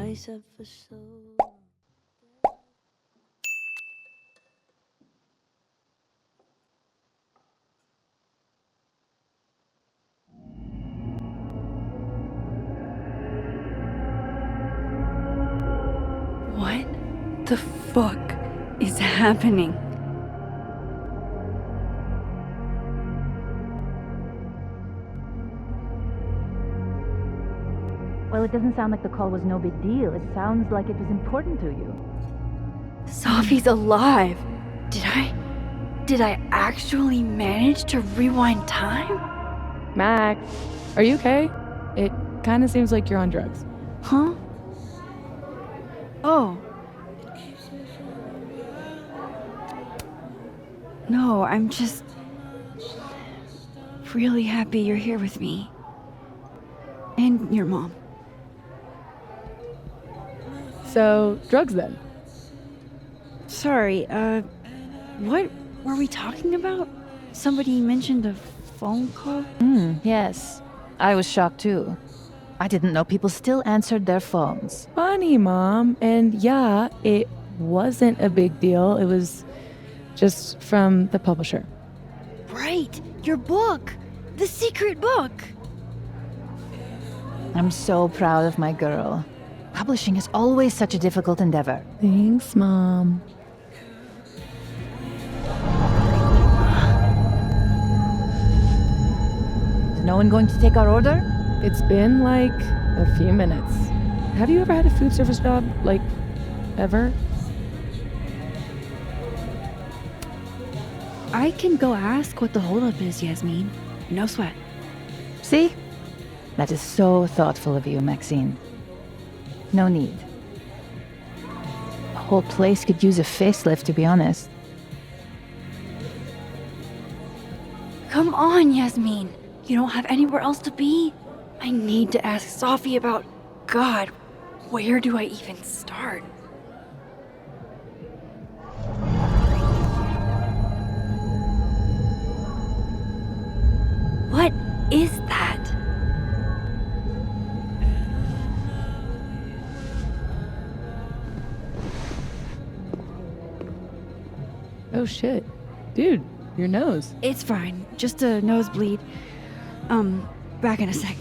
What the fuck is happening? Well, it doesn't sound like the call was no big deal. It sounds like it was important to you. Safi's alive! Did I actually manage to rewind time? Max, are you okay? It kind of seems like you're on drugs. Huh? Oh. No, I'm just really happy you're here with me. And your mom. So, drugs then? Sorry, what were we talking about? Somebody mentioned a phone call? Yes. I was shocked too. I didn't know people still answered their phones. Funny, Mom. And yeah, it wasn't a big deal. It was just from the publisher. Right, your book! The secret book! I'm so proud of my girl. Publishing is always such a difficult endeavor. Thanks, Mom. Is no one going to take our order? It's been like a few minutes. Have you ever had a food service job? Like, ever? I can go ask what the holdup is, Yasmin. No sweat. See? That is so thoughtful of you, Maxine. No need. The whole place could use a facelift, to be honest. Come on, Yasmin. You don't have anywhere else to be? I need to ask Safi about... God, where do I even start? What is that? Oh shit. Dude, your nose. It's fine. Just a nosebleed. Back in a sec.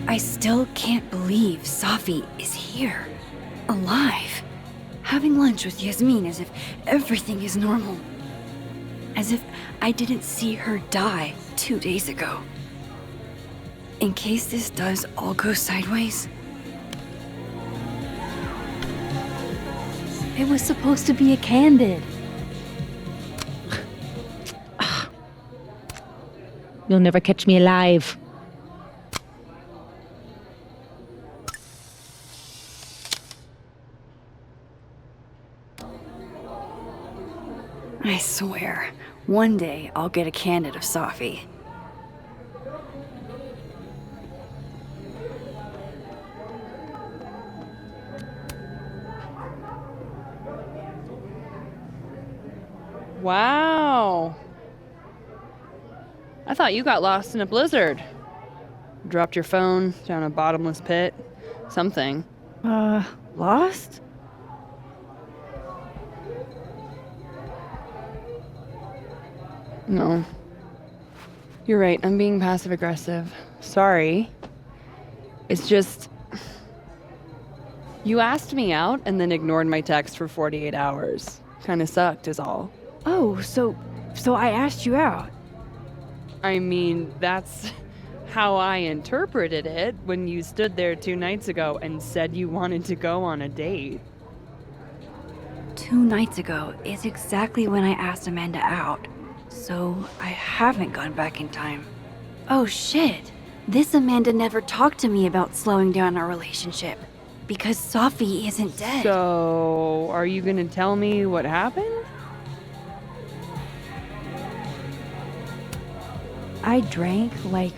I still can't believe Safi is here. Alive. Having lunch with Yasmin as if everything is normal. As if I didn't see her die 2 days ago. In case this does all go sideways. It was supposed to be a candid. You'll never catch me alive. I swear, one day I'll get a candid of Safi. Wow. I thought you got lost in a blizzard. Dropped your phone down a bottomless pit. Something. Lost? No. You're right, I'm being passive-aggressive. Sorry. It's just... You asked me out and then ignored my text for 48 hours. Kinda sucked is all. Oh, so I asked you out. I mean, that's how I interpreted it when you stood there 2 nights ago and said you wanted to go on a date. 2 nights ago is exactly when I asked Amanda out. So I haven't gone back in time. Oh shit. This Amanda never talked to me about slowing down our relationship. Because Safi isn't dead. So, are you gonna tell me what happened? I drank, like,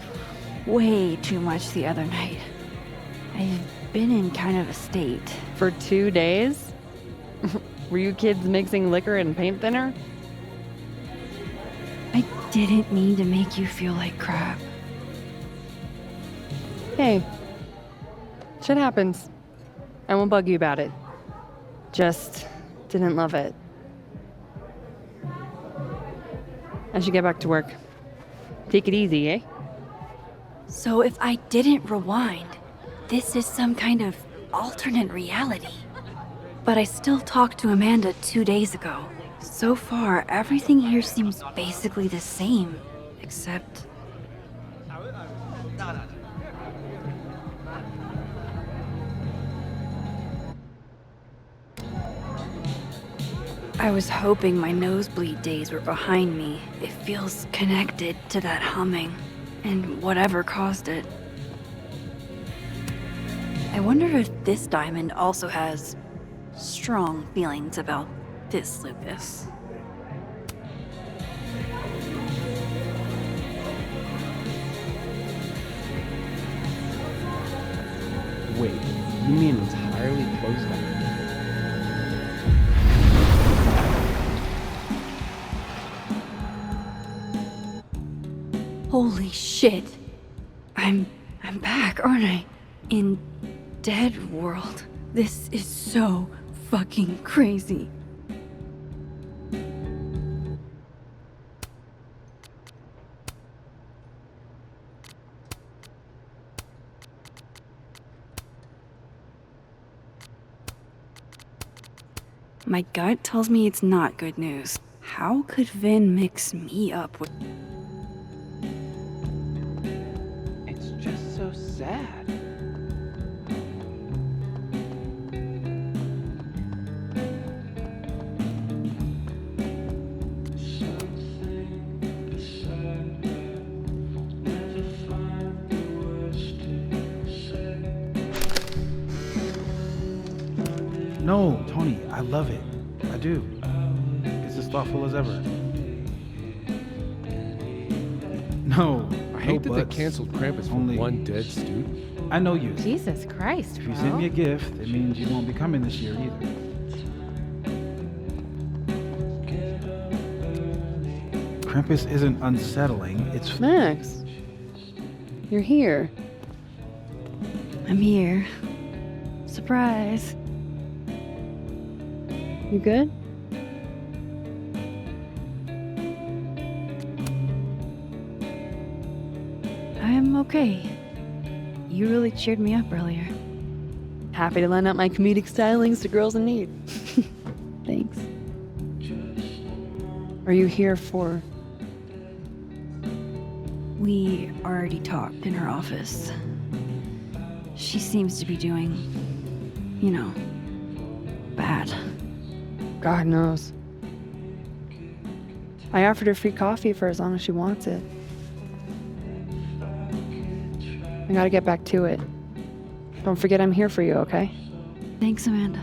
way too much the other night. I've been in kind of a state. For 2 days? Were you kids mixing liquor and paint thinner? I didn't mean to make you feel like crap. Hey, shit happens. I won't bug you about it. Just didn't love it. I should get back to work. Take it easy, eh? So if I didn't rewind, this is some kind of alternate reality. But I still talked to Amanda 2 days ago. So far, everything here seems basically the same, except... I was hoping my nosebleed days were behind me. It feels connected to that humming, and whatever caused it. I wonder if this diamond also has strong feelings about this Lucas. Wait, you mean entirely closed off? Holy shit. I'm back, aren't I? In Dead World. This is so fucking crazy. My gut tells me it's not good news. How could Vinh mix me up with... It's just so sad. No, Tony, I love it. I do. It's as thoughtful as ever. No, I hate that they buts. canceled Krampus for Only- one dead student. I know you. Jesus Christ, If you send me a gift, it means you won't be coming this year either. Krampus isn't unsettling, it's... Max, you're here. I'm here. Surprise. You good? I'm okay. You really cheered me up earlier. Happy to lend out my comedic stylings to girls in need. Thanks. Are you here for... We already talked in her office. She seems to be doing, you know, bad. God knows. I offered her free coffee for as long as she wants it. I gotta get back to it. Don't forget I'm here for you, okay? Thanks, Amanda.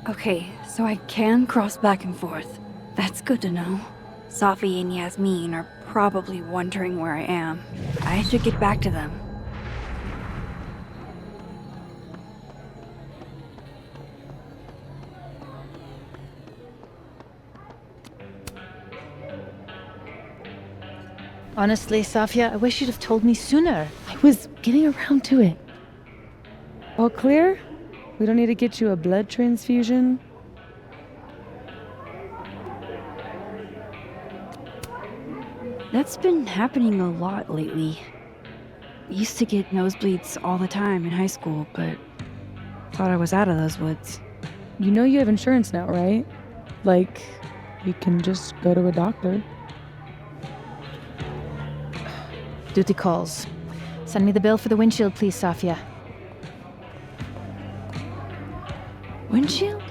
Okay, so I can cross back and forth. That's good to know. Safi and Yasmin are probably wondering where I am. I should get back to them. Honestly, Safia, I wish you'd have told me sooner. I was getting around to it. All clear? We don't need to get you a blood transfusion? That's been happening a lot lately. I used to get nosebleeds all the time in high school, but thought I was out of those woods. You know you have insurance now, right? Like, you can just go to a doctor. Duty calls. Send me the bill for the windshield, please, Safia. Windshield?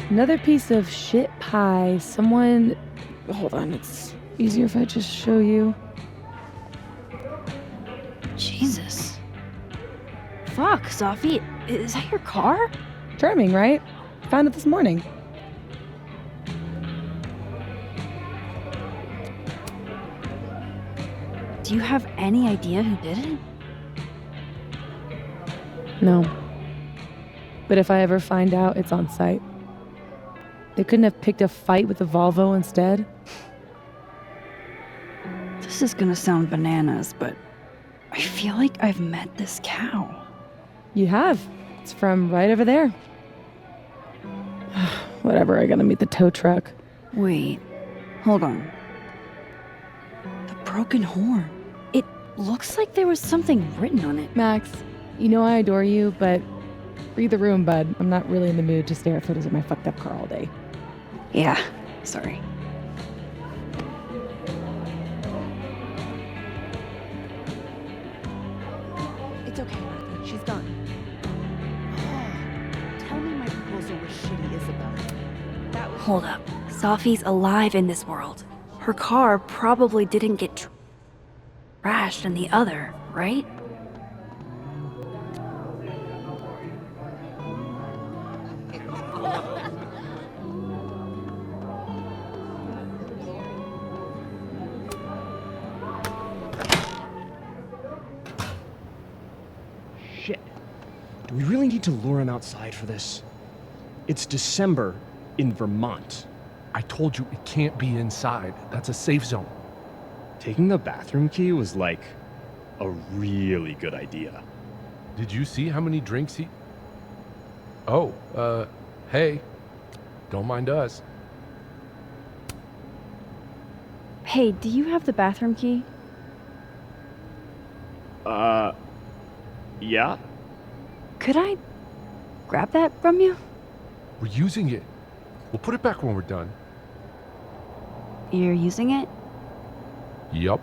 Another piece of shit pie. Someone... Hold on, it's easier if I just show you. Jesus. Fuck, Safi. Is that your car? Charming, right? Found it this morning. Do you have any idea who did it? No. But if I ever find out, it's on site. They couldn't have picked a fight with the Volvo instead? This is gonna sound bananas, but I feel like I've met this cow. You have. It's from right over there. Whatever, I gotta meet the tow truck. Wait, hold on. The broken horn. It looks like there was something written on it. Max, you know I adore you, but read the room, bud. I'm not really in the mood to stare at photos of my fucked up car all day. Yeah, sorry. It's okay, Martha. She's gone. Tell me my proposal was shitty, Isabel. That was... Hold up. Safi's alive in this world. Her car probably didn't get trashed in the other, right? Shit. Do we really need to lure him outside for this? It's December in Vermont. I told you it can't be inside. That's a safe zone. Taking the bathroom key was like a really good idea. Did you see how many drinks he... Oh, hey. Don't mind us. Hey, do you have the bathroom key? Yeah? Could I grab that from you? We're using it. We'll put it back when we're done. You're using it? Yup.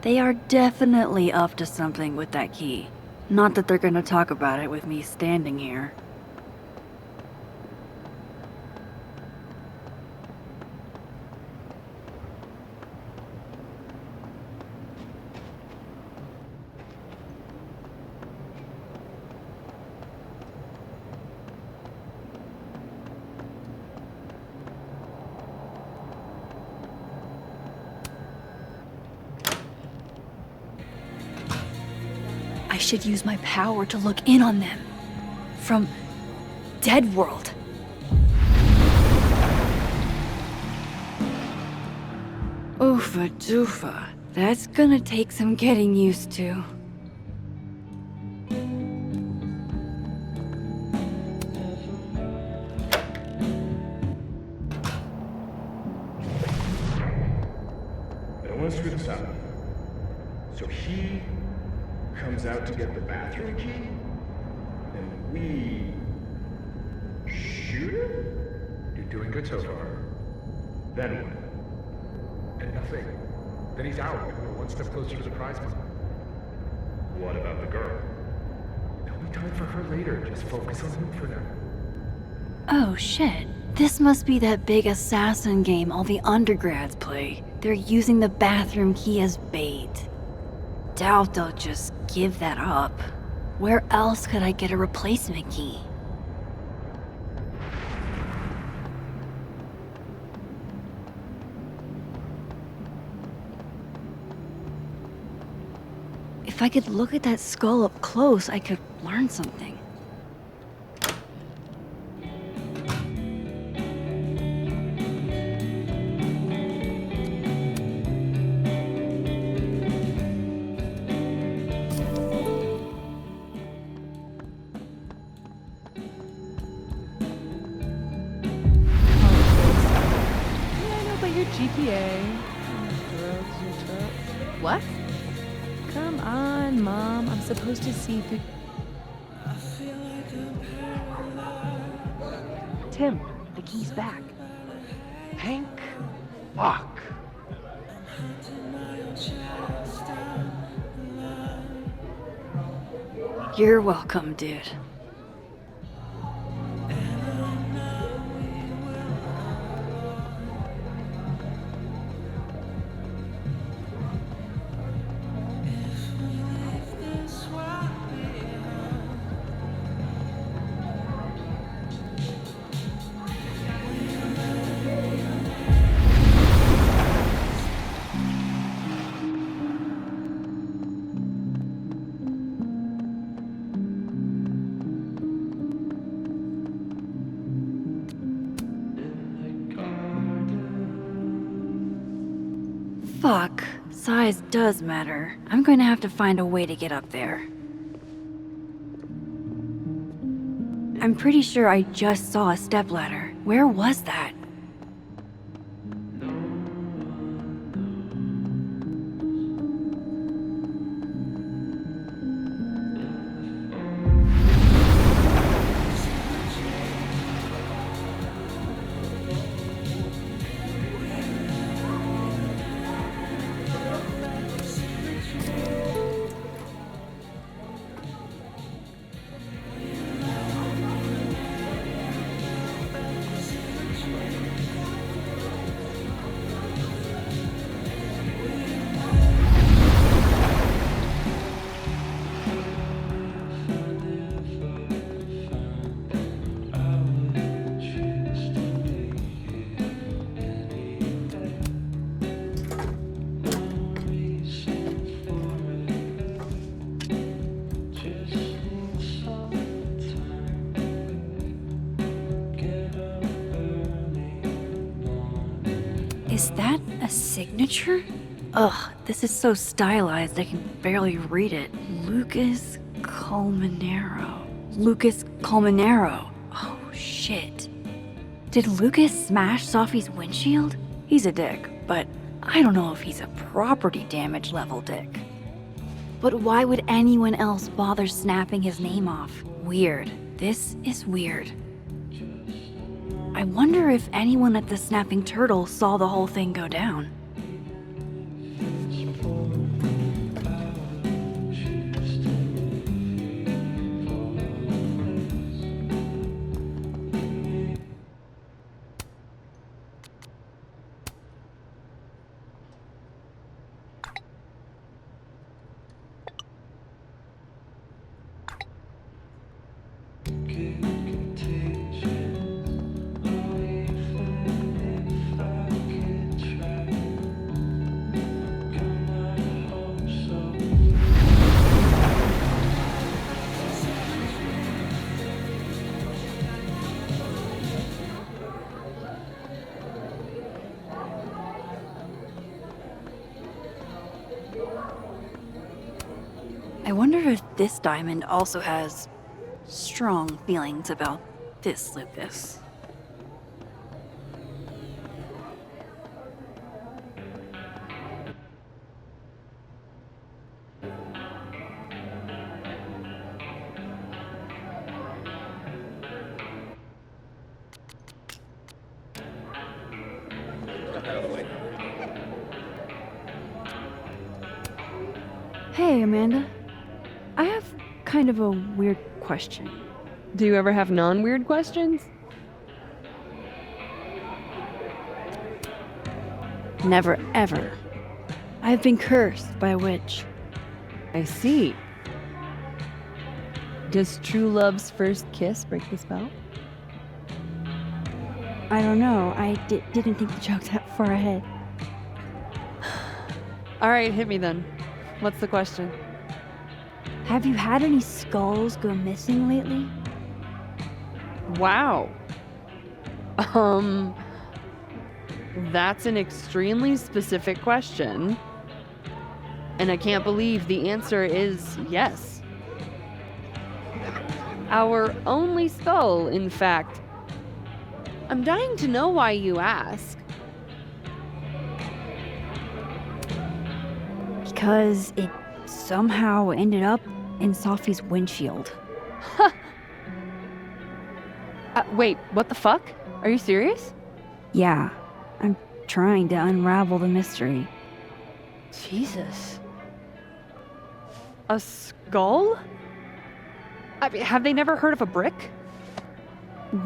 They are definitely up to something with that key. Not that they're gonna talk about it with me standing here. I should use my power to look in on them. From Dead World. Oofa doofa. That's gonna take some getting used to. I don't want to screw this up. So he comes out to get the bathroom key, and we shoot him? You're doing good so far. Then what? And nothing. Then he's out, and we're one step closer to the prize money. What about the girl? There'll be time for her later. Just focus on him for now. Oh shit. This must be that big assassin game all the undergrads play. They're using the bathroom key as bait. Doubt they'll just give that up. Where else could I get a replacement key? If I could look at that skull up close, I could learn something. GPA. What? Come on, Mom. I'm supposed to see the... Tim, the key's back. Hank? Fuck. You're welcome, dude. Fuck. Size does matter. I'm going to have to find a way to get up there. I'm pretty sure I just saw a stepladder. Where was that? Is that a signature? Ugh, this is so stylized I can barely read it. Lucas Colmenero. Lucas Colmenero. Oh, shit. Did Lucas smash Safi's windshield? He's a dick, but I don't know if he's a property damage level dick. But why would anyone else bother snapping his name off? Weird. This is weird. I wonder if anyone at the Snapping Turtle saw the whole thing go down. I wonder if this diamond also has strong feelings about this Lucas. Hey, Amanda. I have kind of a weird question. Do you ever have non-weird questions? Never, ever. I've been cursed by a witch. I see. Does true love's first kiss break the spell? I don't know. I didn't think the joke that far ahead. All right, hit me then. What's the question? Have you had any skulls go missing lately? Wow. That's an extremely specific question. And I can't believe the answer is yes. Our only skull, in fact. I'm dying to know why you ask. Because it somehow ended up in Safi's windshield. Wait, what the fuck? Are you serious? Yeah, I'm trying to unravel the mystery. Jesus. A skull? I mean, have they never heard of a brick?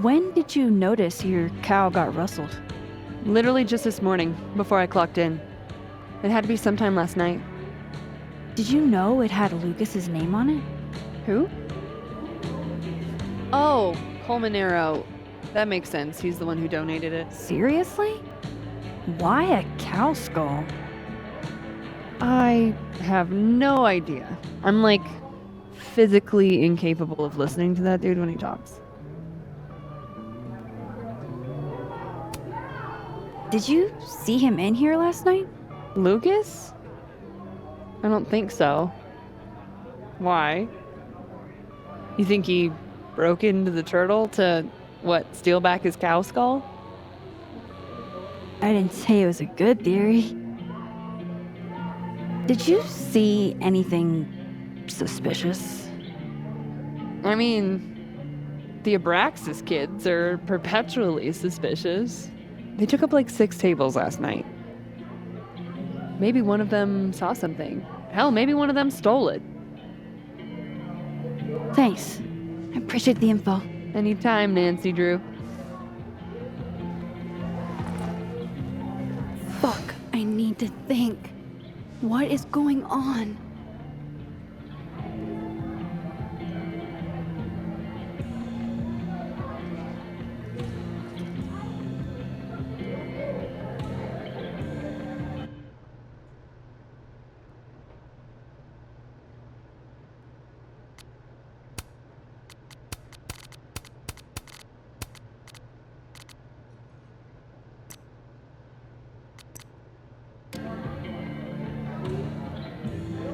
When did you notice your cow got rustled? Literally just this morning, before I clocked in. It had to be sometime last night. Did you know it had Lucas's name on it? Who? Oh, Colmenero. That makes sense. He's the one who donated it. Seriously? Why a cow skull? I have no idea. I'm like physically incapable of listening to that dude when he talks. Did you see him in here last night? Lucas? I don't think so. Why? You think he broke into the turtle to, what, steal back his cow skull? I didn't say it was a good theory. Did you see anything suspicious? I mean, the Abraxas kids are perpetually suspicious. They took up like 6 tables last night. Maybe one of them saw something. Hell, maybe one of them stole it. Thanks. I appreciate the info. Anytime, Nancy Drew. Fuck, I need to think. What is going on?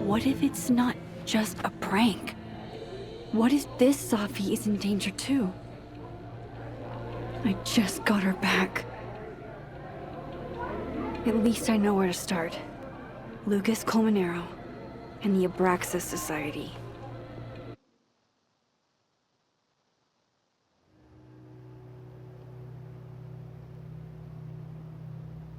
What if it's not just a prank? What if this Safi is in danger too? I just got her back. At least I know where to start. Lucas Colmenero and the Abraxas Society.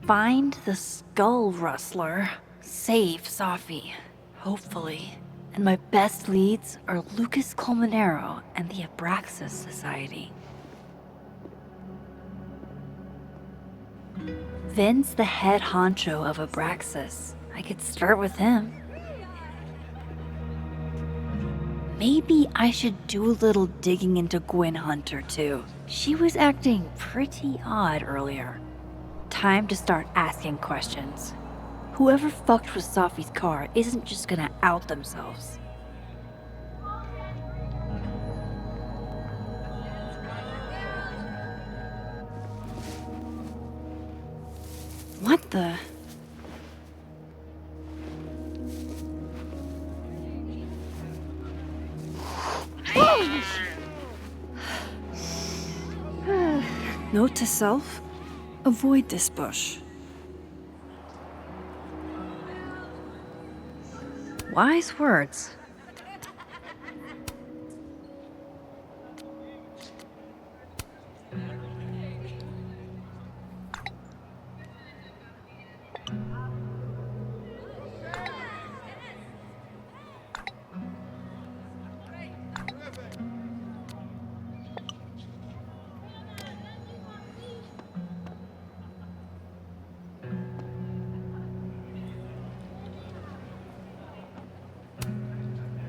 Find the skull rustler. Save Safi. Hopefully. And my best leads are Lucas Colmenero and the Abraxas Society. Vin's the head honcho of Abraxas. I could start with him. Maybe I should do a little digging into Gwyn Hunter too. She was acting pretty odd earlier. Time to start asking questions. Whoever fucked with Safi's car isn't just gonna out themselves. What the? Note to self, avoid this bush. Wise words.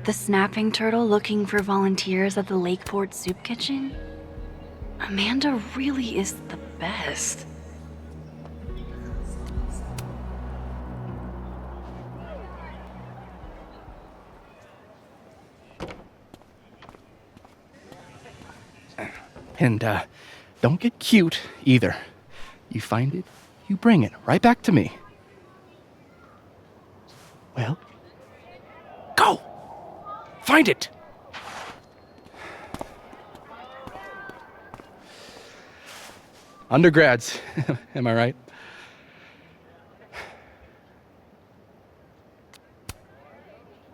The snapping turtle looking for volunteers at the Lakeport Soup Kitchen? Amanda really is the best. And, don't get cute either. You find it, you bring it right back to me. Well, go! Find it! Undergrads, am I right?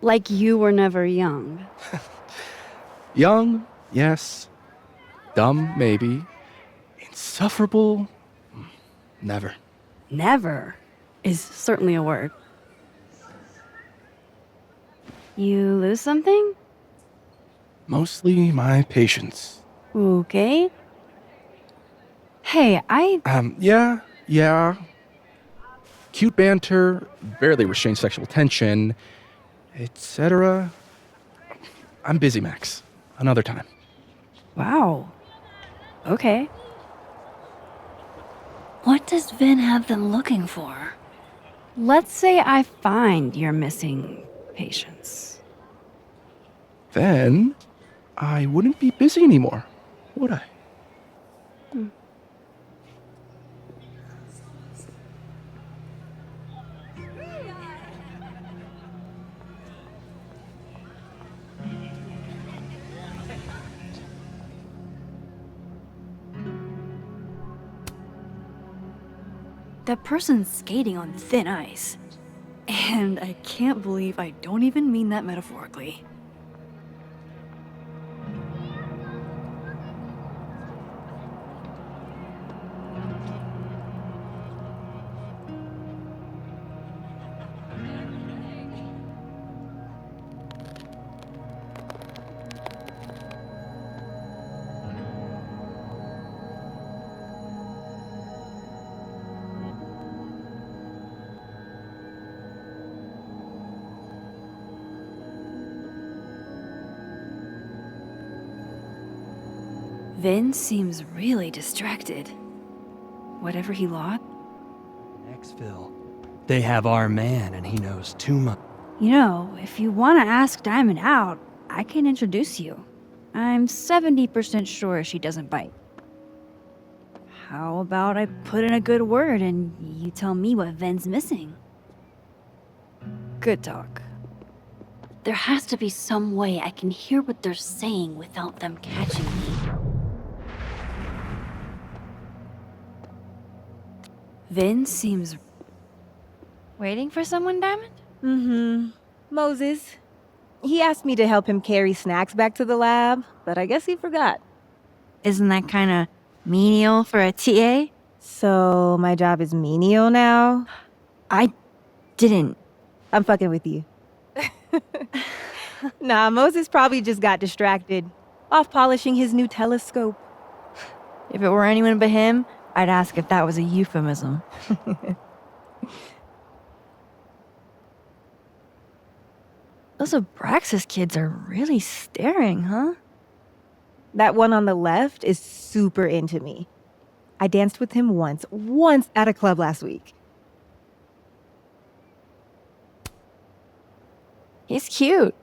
Like you were never young. Young, yes. Dumb, maybe. Insufferable, never. Never is certainly a word. You lose something? Mostly my patience. Okay. Hey, Yeah. Cute banter, barely restrained sexual tension, etc. I'm busy, Max. Another time. Wow. Okay. What does Vinh have them looking for? Let's say I find your missing patience. Then I wouldn't be busy anymore, would I? that person's skating on thin ice. And I can't believe I don't even mean that metaphorically. Vinh seems really distracted. Whatever he lost? Expo. They have our man, and he knows too much. You know, if you want to ask Diamond out, I can introduce you. I'm 70% sure she doesn't bite. How about I put in a good word and you tell me what Vin's missing? Good talk. There has to be some way I can hear what they're saying without them catching me. Vinh seems... Waiting for someone, Diamond? Mm-hmm. Moses. He asked me to help him carry snacks back to the lab, but I guess he forgot. Isn't that kinda menial for a TA? So, my job is menial now? I didn't. I'm fucking with you. Nah, Moses probably just got distracted. Off polishing his new telescope. If it were anyone but him, I'd ask if that was a euphemism. Those Abraxas kids are really staring, huh? That one on the left is super into me. I danced with him once at a club last week. He's cute.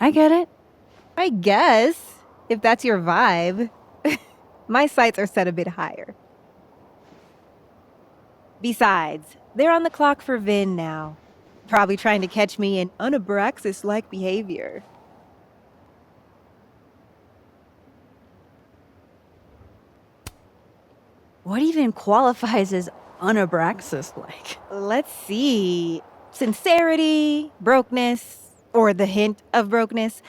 I get it. I guess, if that's your vibe. My sights are set a bit higher. Besides, they're on the clock for Vinh now. Probably trying to catch me in un-Abraxas-like behavior. What even qualifies as un-Abraxas-like? Let's see. Sincerity, brokenness, or the hint of brokenness.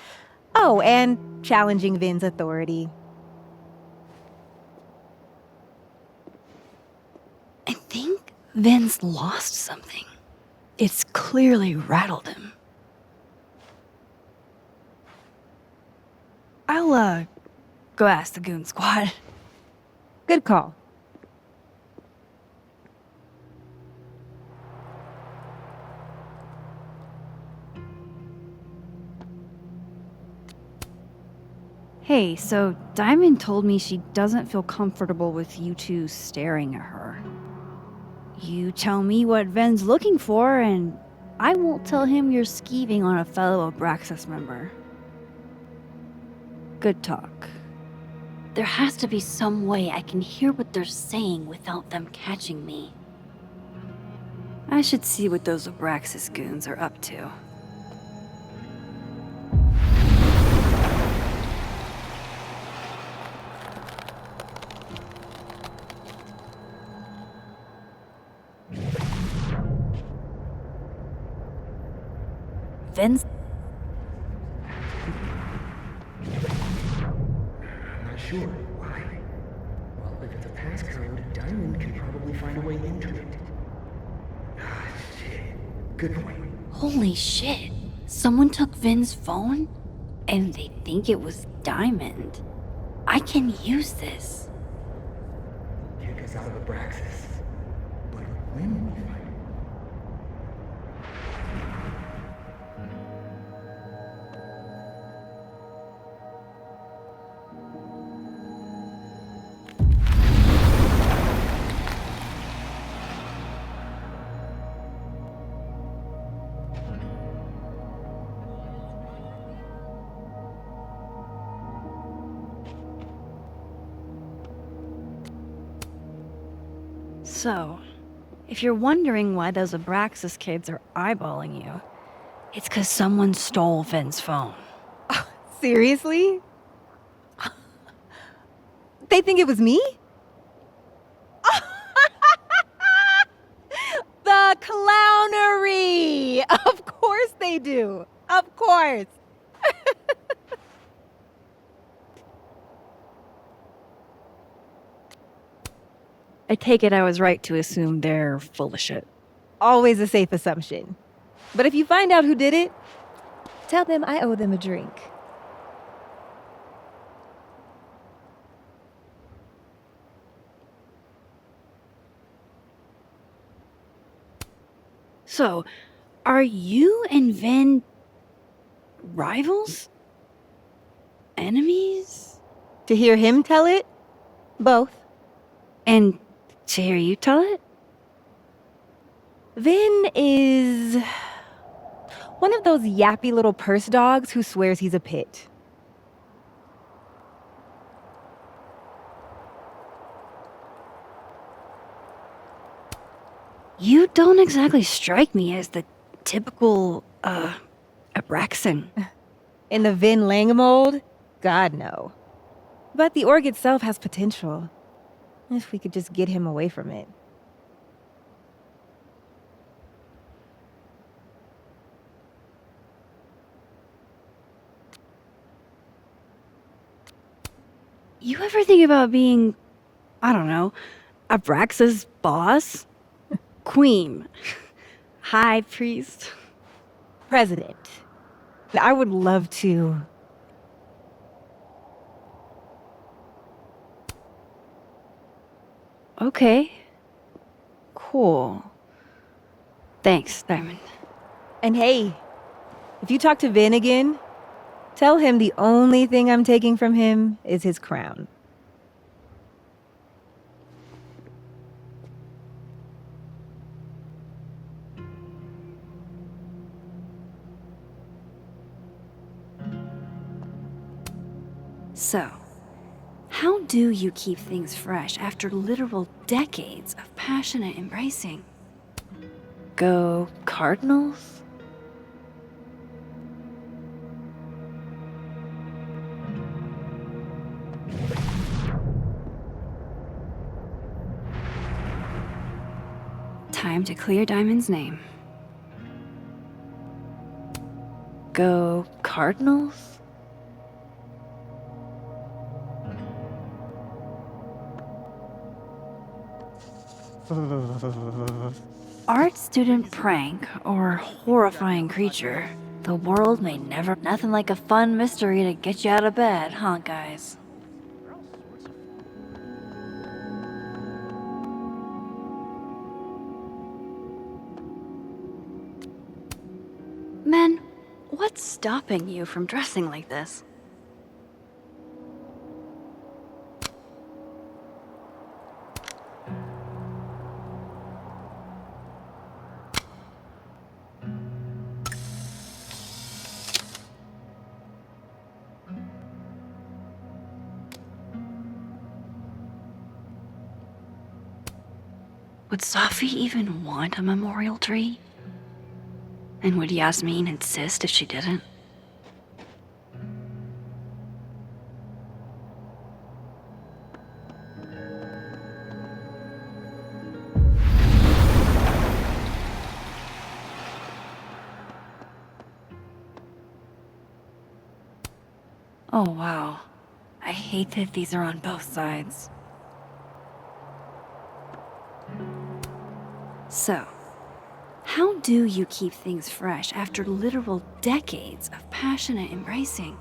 Oh, and challenging Vin's authority. I think Vin's lost something. It's clearly rattled him. I'll, go ask the Goon Squad. Good call. Hey, so Diamond told me she doesn't feel comfortable with you two staring at her. You tell me what Vin's looking for, and I won't tell him you're skeeving on a fellow Abraxas member. Good talk. There has to be some way I can hear what they're saying without them catching me. I should see what those Abraxas goons are up to. Vin's... I'm not sure. Why? Well, if it's a passcode, Diamond can probably find a way into it. Ah, shit. Good point. Holy shit. Someone took Vin's phone? And they think it was Diamond. I can use this. Kick us out of Abraxas. But when will we find it? So, if you're wondering why those Abraxas kids are eyeballing you, it's because someone stole Vin's phone. Seriously? They think it was me? clownery! Of course they do. Of course. I take it I was right to assume they're full of shit. Always a safe assumption. But if you find out who did it, tell them I owe them a drink. So, are you and Vinh rivals? Enemies? To hear him tell it, both. And to hear you tell it? Vinh is one of those yappy little purse dogs who swears he's a pit. You don't exactly strike me as the typical, Abraxan. In the Vinh Lang mold? God, no. But the org itself has potential. If we could just get him away from it. You ever think about being, I don't know, Abraxas' boss? Queen. High priest. President. I would love to. Okay. Cool. Thanks, Diamond. And hey, if you talk to Vinh again, tell him the only thing I'm taking from him is his crown. So, how do you keep things fresh after literal decades of passionate embracing? Go Cardinals? Time to clear Diamond's name. Go Cardinals? Art student prank or horrifying creature. The world may never. Nothing like a fun mystery to get you out of bed, huh, guys? Men, what's stopping you from dressing like this? Would Safi even want a memorial tree? And would Yasmin insist if she didn't? Oh wow. I hate that these are on both sides. So, how do you keep things fresh after literal decades of passionate embracing?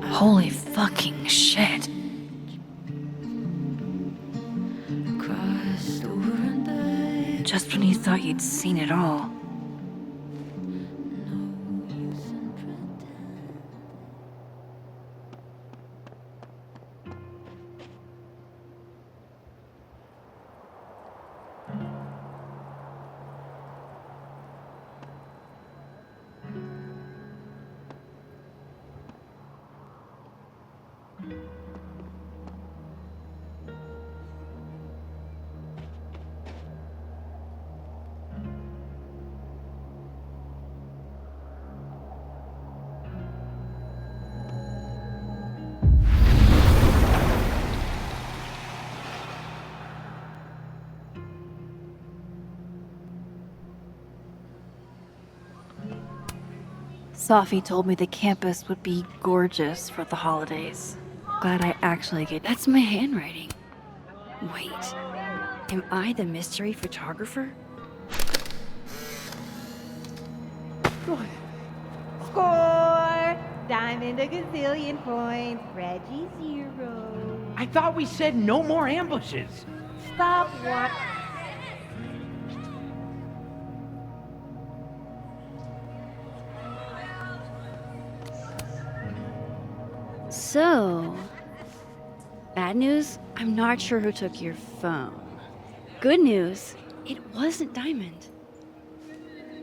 Holy fucking shit. Just when you thought you'd seen it all. Safi told me the campus would be gorgeous for the holidays. Glad I actually get. That's my handwriting. Wait, am I the mystery photographer? Score! Diamond a gazillion points. Reggie 0. I thought we said no more ambushes. Stop what? So, bad news, I'm not sure who took your phone. Good news, it wasn't Diamond.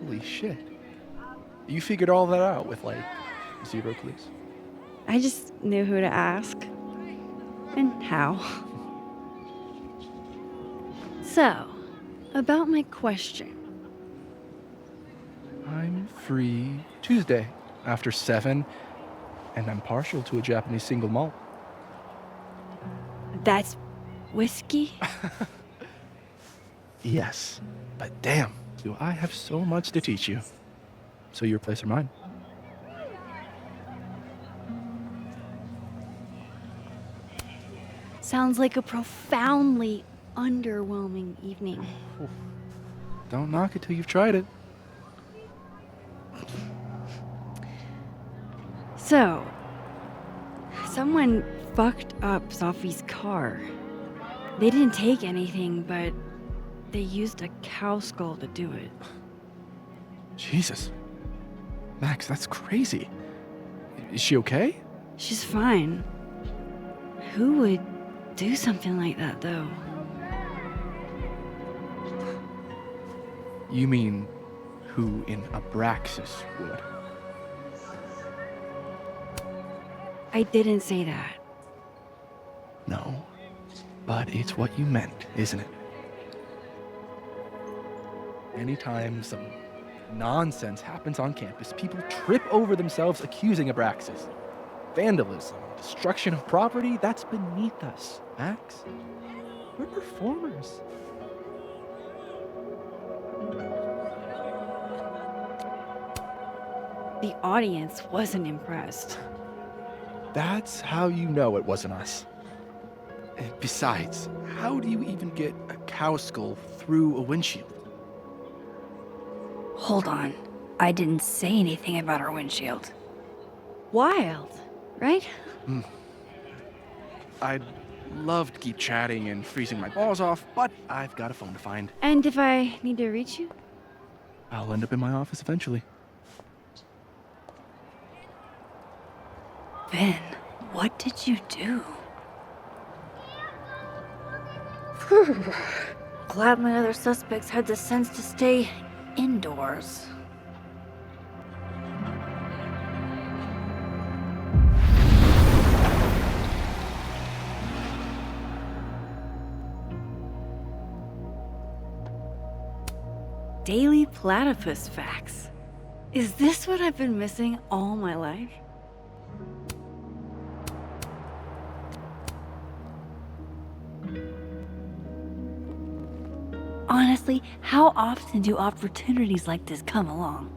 Holy shit. You figured all that out with, like, 0 clues? I just knew who to ask. And how. So, about my question. I'm free Tuesday after 7, and I'm partial to a Japanese single malt. That's whiskey? Yes, but damn, do I have so much to teach you. So your place or mine? Sounds like a profoundly underwhelming evening. Don't knock it till you've tried it. So, someone fucked up Safi's car. They didn't take anything, but they used a cow skull to do it. Jesus. Max, that's crazy. Is she okay? She's fine. Who would do something like that, though? You mean who in Abraxas would? I didn't say that. No, but it's what you meant, isn't it? Anytime some nonsense happens on campus, people trip over themselves accusing Abraxas. Vandalism, destruction of property, that's beneath us, Max. We're performers. The audience wasn't impressed. That's how you know it wasn't us. And besides, how do you even get a cow skull through a windshield? Hold on. I didn't say anything about our windshield. Wild, right? I'd love to keep chatting and freezing my balls off, but I've got a phone to find. And if I need to reach you? I'll end up in my office eventually. Vinh, what did you do? Glad my other suspects had the sense to stay indoors. Daily platypus facts. Is this what I've been missing all my life? Honestly, how often do opportunities like this come along?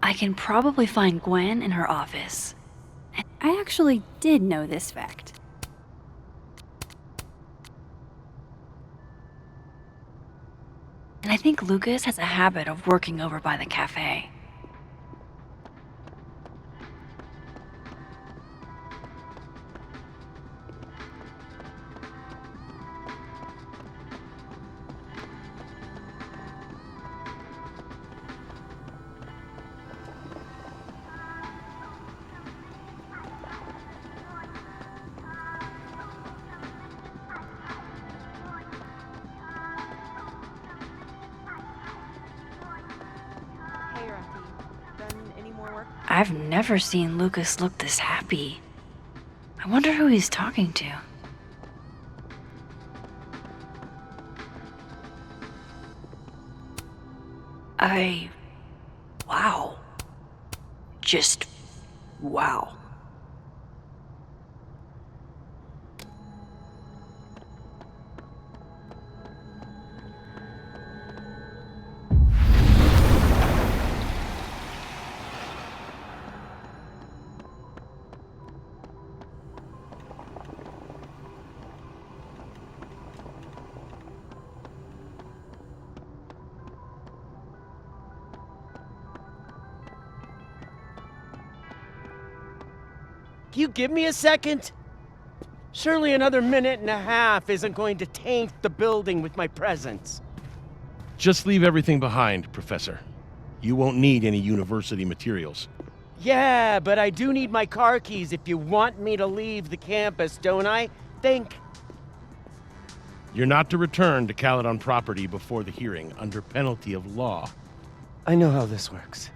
I can probably find Gwen in her office. I actually did know this fact. And I think Lucas has a habit of working over by the cafe. I've never seen Lucas look this happy. I wonder who he's talking to. Wow. Just wow. Can you give me a second? Surely another minute and a half isn't going to taint the building with my presence. Just leave everything behind, Professor. You won't need any university materials. Yeah, but I do need my car keys if you want me to leave the campus, don't I? Think. You're not to return to Caledon property before the hearing, under penalty of law. I know how this works.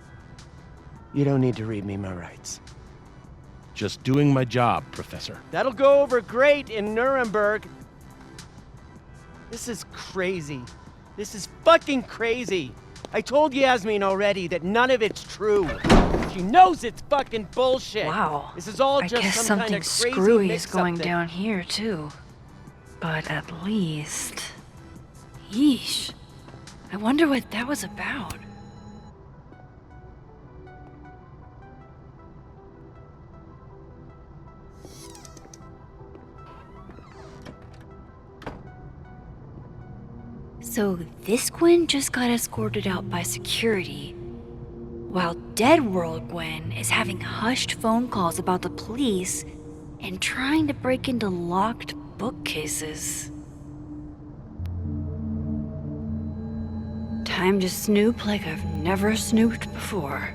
You don't need to read me my rights. Just doing my job, Professor. That'll go over great in Nuremberg. This is crazy. This is fucking crazy. I told Yasmin already that none of it's true. She knows it's fucking bullshit. Wow. This is all I just guess some kind something of crazy screwy is mix-up going thing. down here, too. But at least... Yeesh. I wonder what that was about. So this Gwen just got escorted out by security, while Dead World Gwen is having hushed phone calls about the police and trying to break into locked bookcases. Time to snoop like I've never snooped before.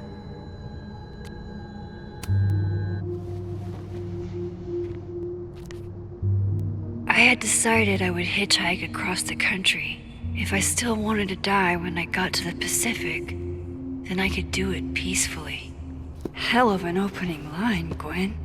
I had decided I would hitchhike across the country. If I still wanted to die when I got to the Pacific, then I could do it peacefully. Hell of an opening line, Gwen.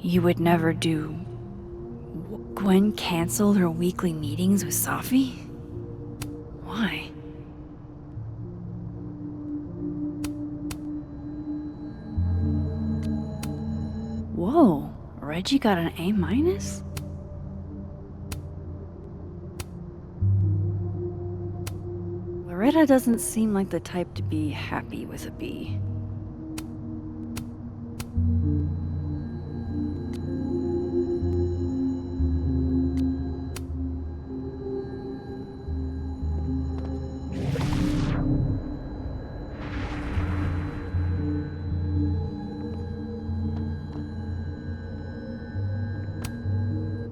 You would never do... Gwen canceled her weekly meetings with Safi? Why? Whoa, Reggie got an A-? Loretta doesn't seem like the type to be happy with a B.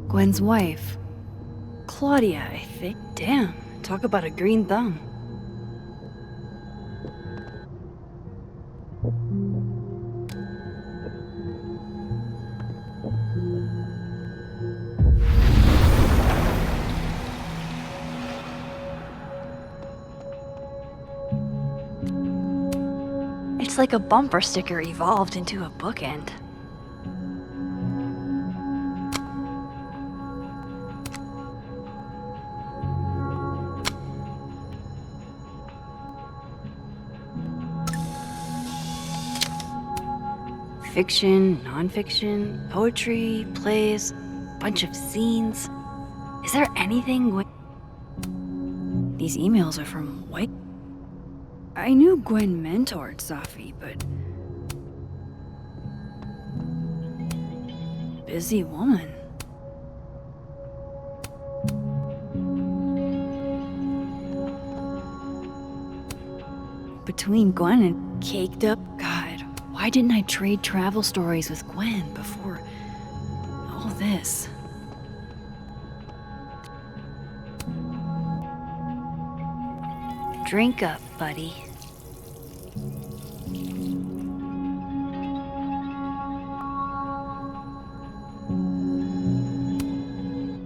Gwen's wife. Claudia, I think. Damn, talk about a green thumb. It's like a bumper sticker evolved into a bookend. Fiction, nonfiction, poetry, plays, bunch of zines. Is there anything These emails are from White. I knew Gwen mentored Safi, but... Busy woman. Between Gwen and Caked Up, God, why didn't I trade travel stories with Gwen before all this? Drink up, buddy.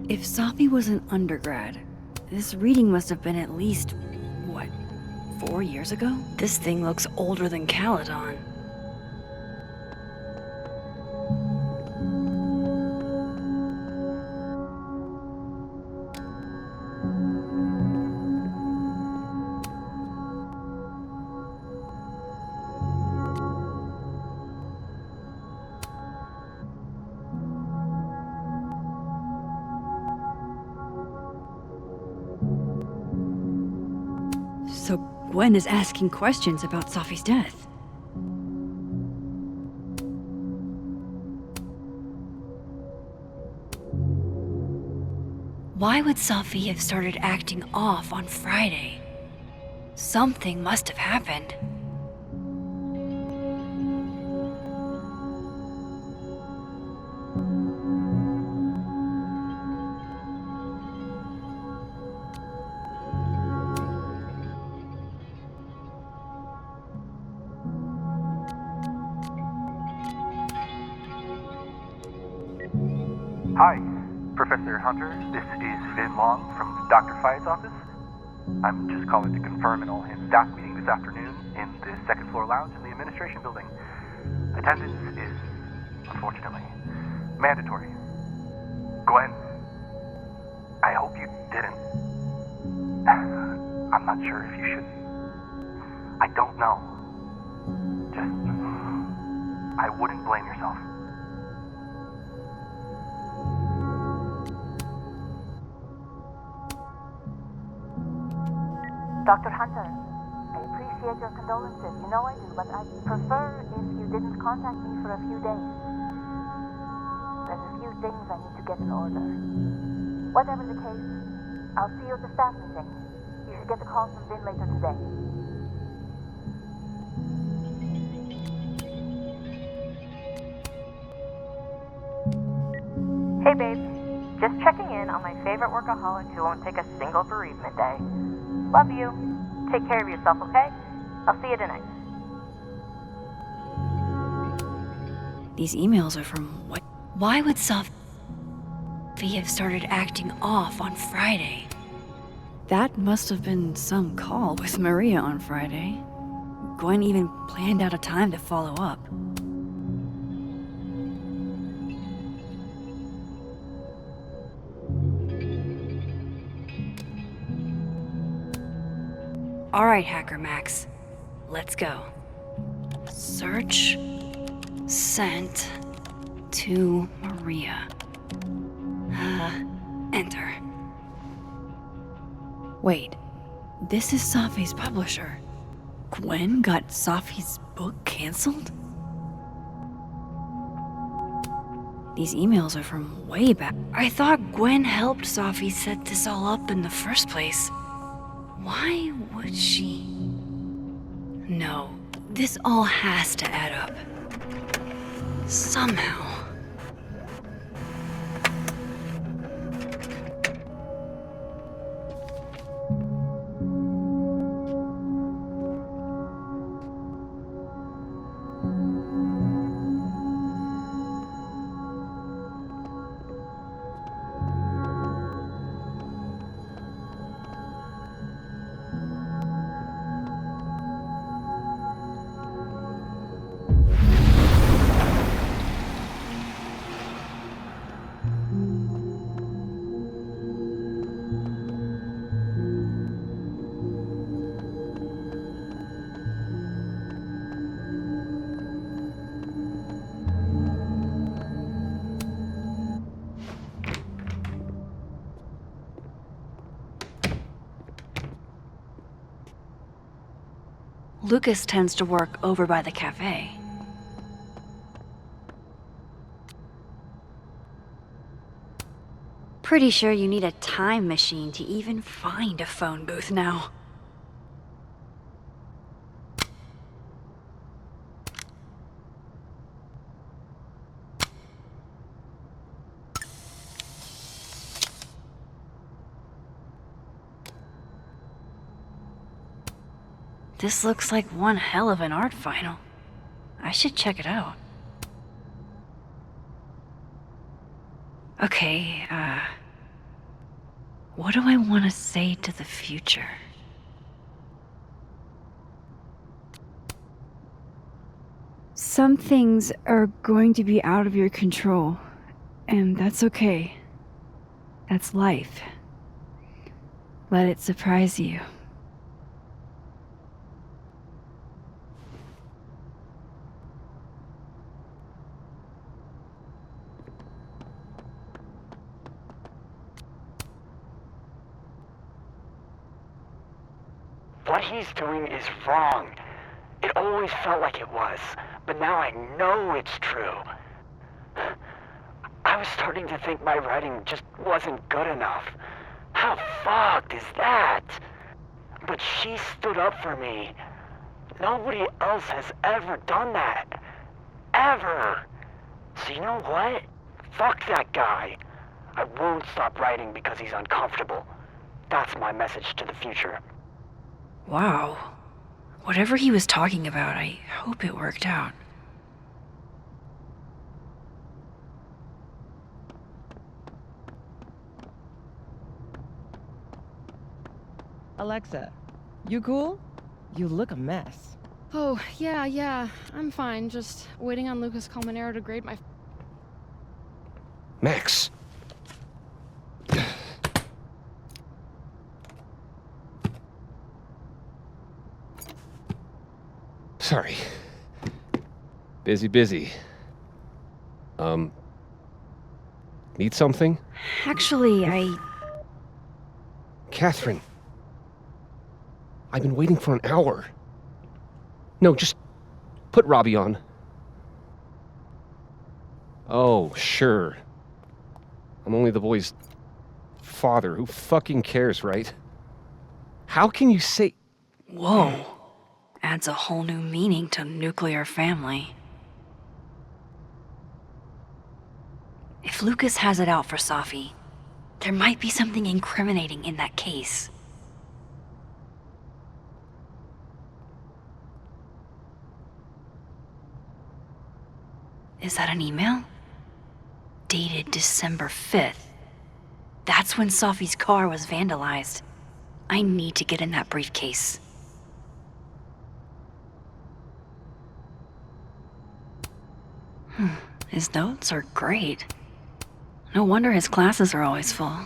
If Safi was an undergrad, This reading must have been at least, what, 4 years ago? This thing looks older than Caledon. So Gwen is asking questions about Safi's death. Why would Safi have started acting off on Friday? Something must have happened. Hi, Professor Hunter. This is Vinh Long from Dr. Fayette's office. I'm just calling to confirm an all-hands staff meeting this afternoon in the second floor lounge in the administration building. Attendance is, unfortunately, mandatory. Gwen, I hope you didn't. I'm not sure if you should. I don't know. Just, I wouldn't blame yourself. Dr. Hunter, I appreciate your condolences. You know I do, but I'd prefer if you didn't contact me for a few days. There's a few things I need to get in order. Whatever the case, I'll see you at the staff meeting. You should get a call from Vinh later today. Hey babe, just checking in on my favorite workaholic who won't take a single bereavement day. Love you. Take care of yourself, okay? I'll see you tonight. These emails are from what? Why would Safi have started acting off on Friday? That must have been some call with Maria on Friday. Gwen even planned out a time to follow up. All right, Hacker Max, let's go. Search sent to Maria. Enter. Wait, this is Safi's publisher. Gwen got Safi's book canceled? These emails are from way back. I thought Gwen helped Safi set this all up in the first place. Why would she? No, this all has to add up. Somehow. Lucas tends to work over by the cafe. Pretty sure you need a time machine to even find a phone booth now. This looks like one hell of an art final. I should check it out. Okay, What do I want to say to the future? Some things are going to be out of your control, and that's okay. That's life. Let it surprise you. What he's doing is wrong. It always felt like it was, but now I know it's true. I was starting to think my writing just wasn't good enough. How fucked is that? But she stood up for me. Nobody else has ever done that. Ever. So you know what? Fuck that guy. I won't stop writing because he's uncomfortable. That's my message to the future. Wow. Whatever he was talking about, I hope it worked out. Alexa, you cool? You look a mess. Oh, yeah, I'm fine. Just waiting on Lucas Colmenero to grade my... Max! Sorry. Busy. Need something? Actually, Catherine. I've been waiting for an hour. No, just put Robbie on. Oh, sure. I'm only the boy's father. Who fucking cares, right? How can you say... Whoa. Adds a whole new meaning to nuclear family. If Lucas has it out for Safi, there might be something incriminating in that case. Is that an email? Dated December 5th. That's when Safi's car was vandalized. I need to get in that briefcase. His notes are great. No wonder his classes are always full.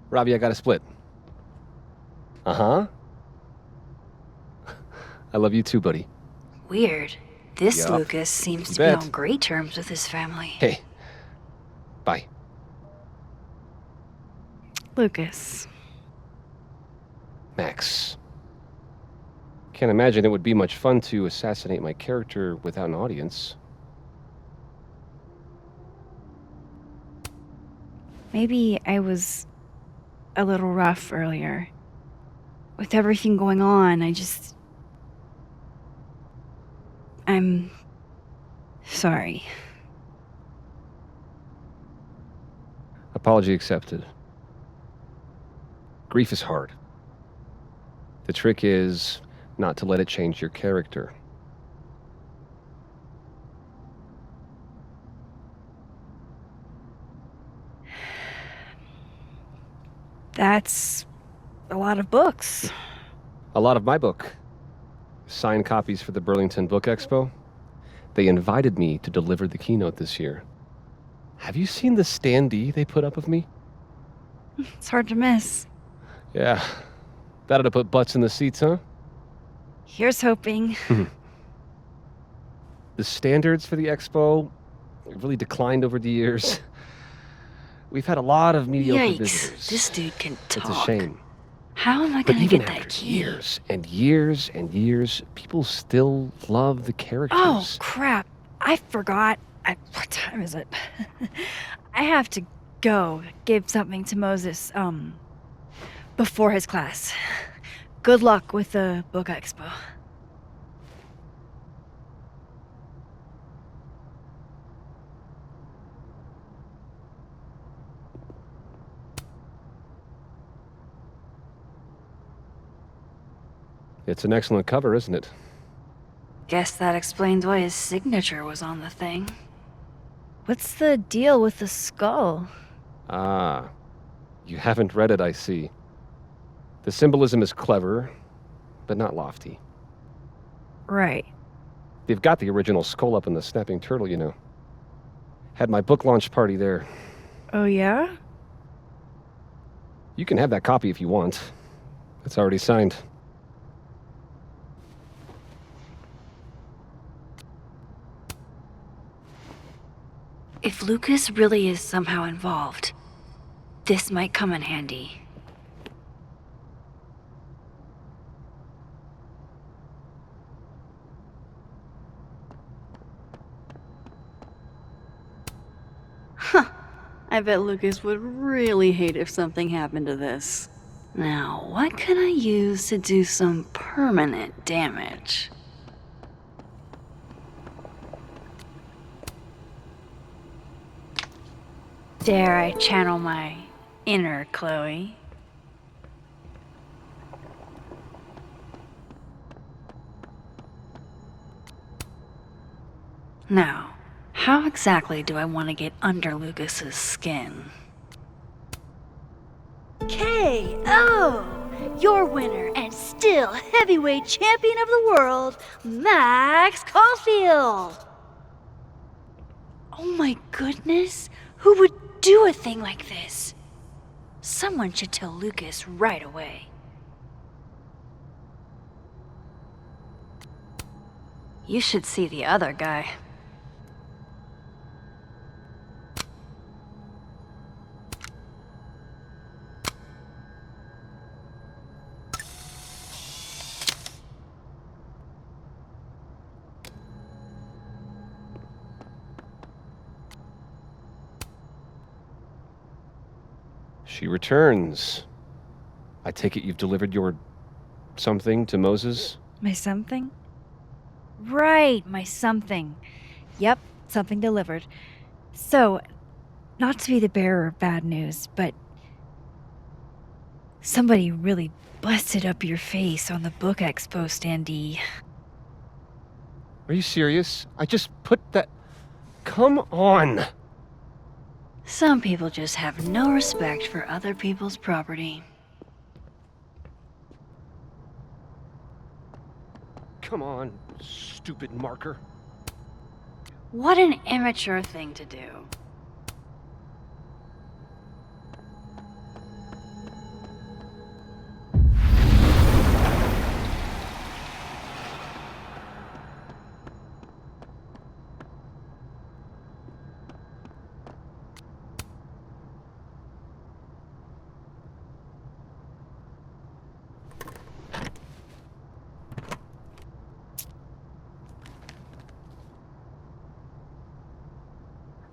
Robbie, I got a split. Uh-huh. I love you too, buddy. Weird. This Yup. Lucas seems You to be bet. on great terms with his family. Hey. Bye. Lucas. Max. Can't imagine it would be much fun to assassinate my character without an audience. Maybe I was a little rough earlier. With everything going on, I'm sorry. Apology accepted. Grief is hard. The trick is not to let it change your character. That's a lot of books. A lot of my book. Signed copies for the Burlington Book Expo. They invited me to deliver the keynote this year. Have you seen the Standee they put up of me? It's hard to miss. Yeah. That'd have put butts in the seats, huh? Here's hoping. The standards for the expo have really declined over the years. We've had a lot of mediocre visitors. This dude can talk. It's a shame. How am I But gonna even get that after key? years and years and years, people still love the characters. Oh, crap. I forgot. What time is it? I have to go give something to Moses, before his class. Good luck with the book expo. It's an excellent cover, isn't it? Guess that explains why his signature was on the thing. What's the deal with the skull? Ah, you haven't read it, I see. The symbolism is clever, but not lofty. Right. They've got the original skull up in the Snapping Turtle, you know. Had my book launch party there. Oh, yeah? You can have that copy if you want. It's already signed. If Lucas really is somehow involved, this might come in handy. Huh. I bet Lucas would really hate if something happened to this. Now, what can I use to do some permanent damage? Dare I channel my inner Chloe? Now, how exactly do I want to get under Lucas's skin? KO! Your winner and still heavyweight champion of the world, Max Caulfield! Oh my goodness! Who would do a thing like this? Someone should tell Lucas right away. You should see the other guy. She returns. I take it you've delivered your something to Moses? My something? Right, my something. Yep, something delivered. So, not to be the bearer of bad news, but somebody really busted up your face on the book expo, Standee. Are you serious? I just put that... Come on! Some people just have no respect for other people's property. Come on, stupid marker. What an immature thing to do.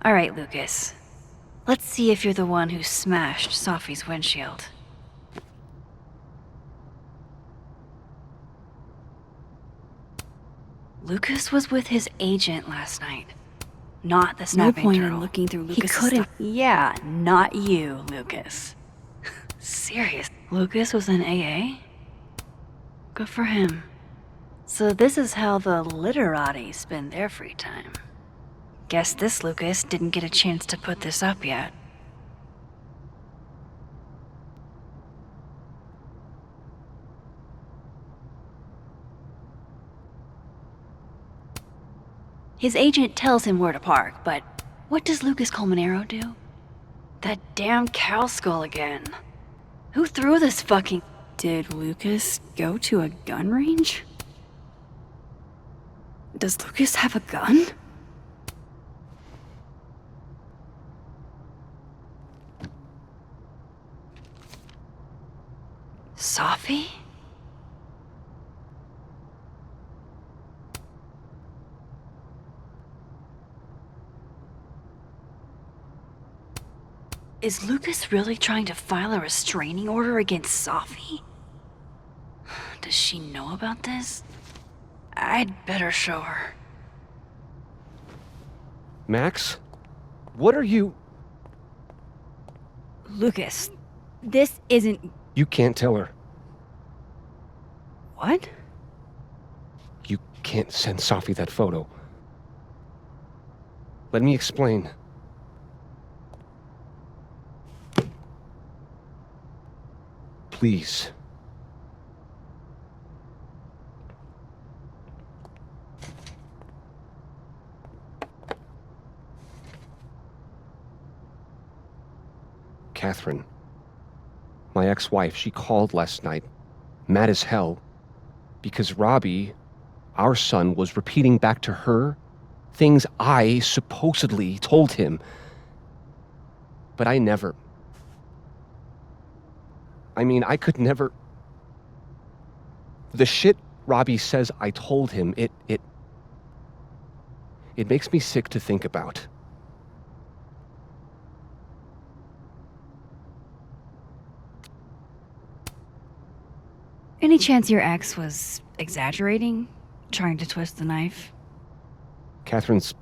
All right, Lucas. Let's see if you're the one who smashed Safi's windshield. Lucas was with his agent last night, not the snapping turtle. No point in looking through Lucas's stuff. He couldn't. Yeah, not you, Lucas. Serious. Lucas was in AA? Good for him. So this is how the literati spend their free time. Guess this Lucas didn't get a chance to put this up yet. His agent tells him where to park, but what does Lucas Colmenero do? That damn cow skull again. Who threw this fucking... Did Lucas go to a gun range? Does Lucas have a gun? Safi? Is Lucas really trying to file a restraining order against Safi? Does she know about this? I'd better show her. Max? What are you... Lucas, this isn't... You can't tell her. What? can't send Safi that photo. Let me explain. Please. Catherine, my ex-wife, she called last night, mad as hell, because Robbie, our son, was repeating back to her things I supposedly told him. But I never. I mean, I could never. The shit Robbie says I told him, it makes me sick to think about. Any chance your ex was exaggerating? Trying to twist the knife? Catherine's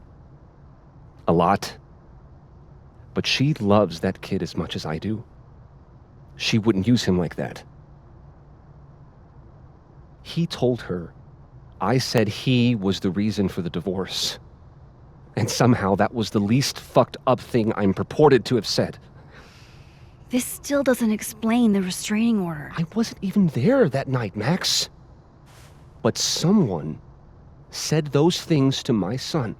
a lot. But she loves that kid as much as I do. She wouldn't use him like that. He told her I said he was the reason for the divorce. And somehow that was the least fucked up thing I'm purported to have said. This still doesn't explain the restraining order. I wasn't even there that night, Max. But someone said those things to my son.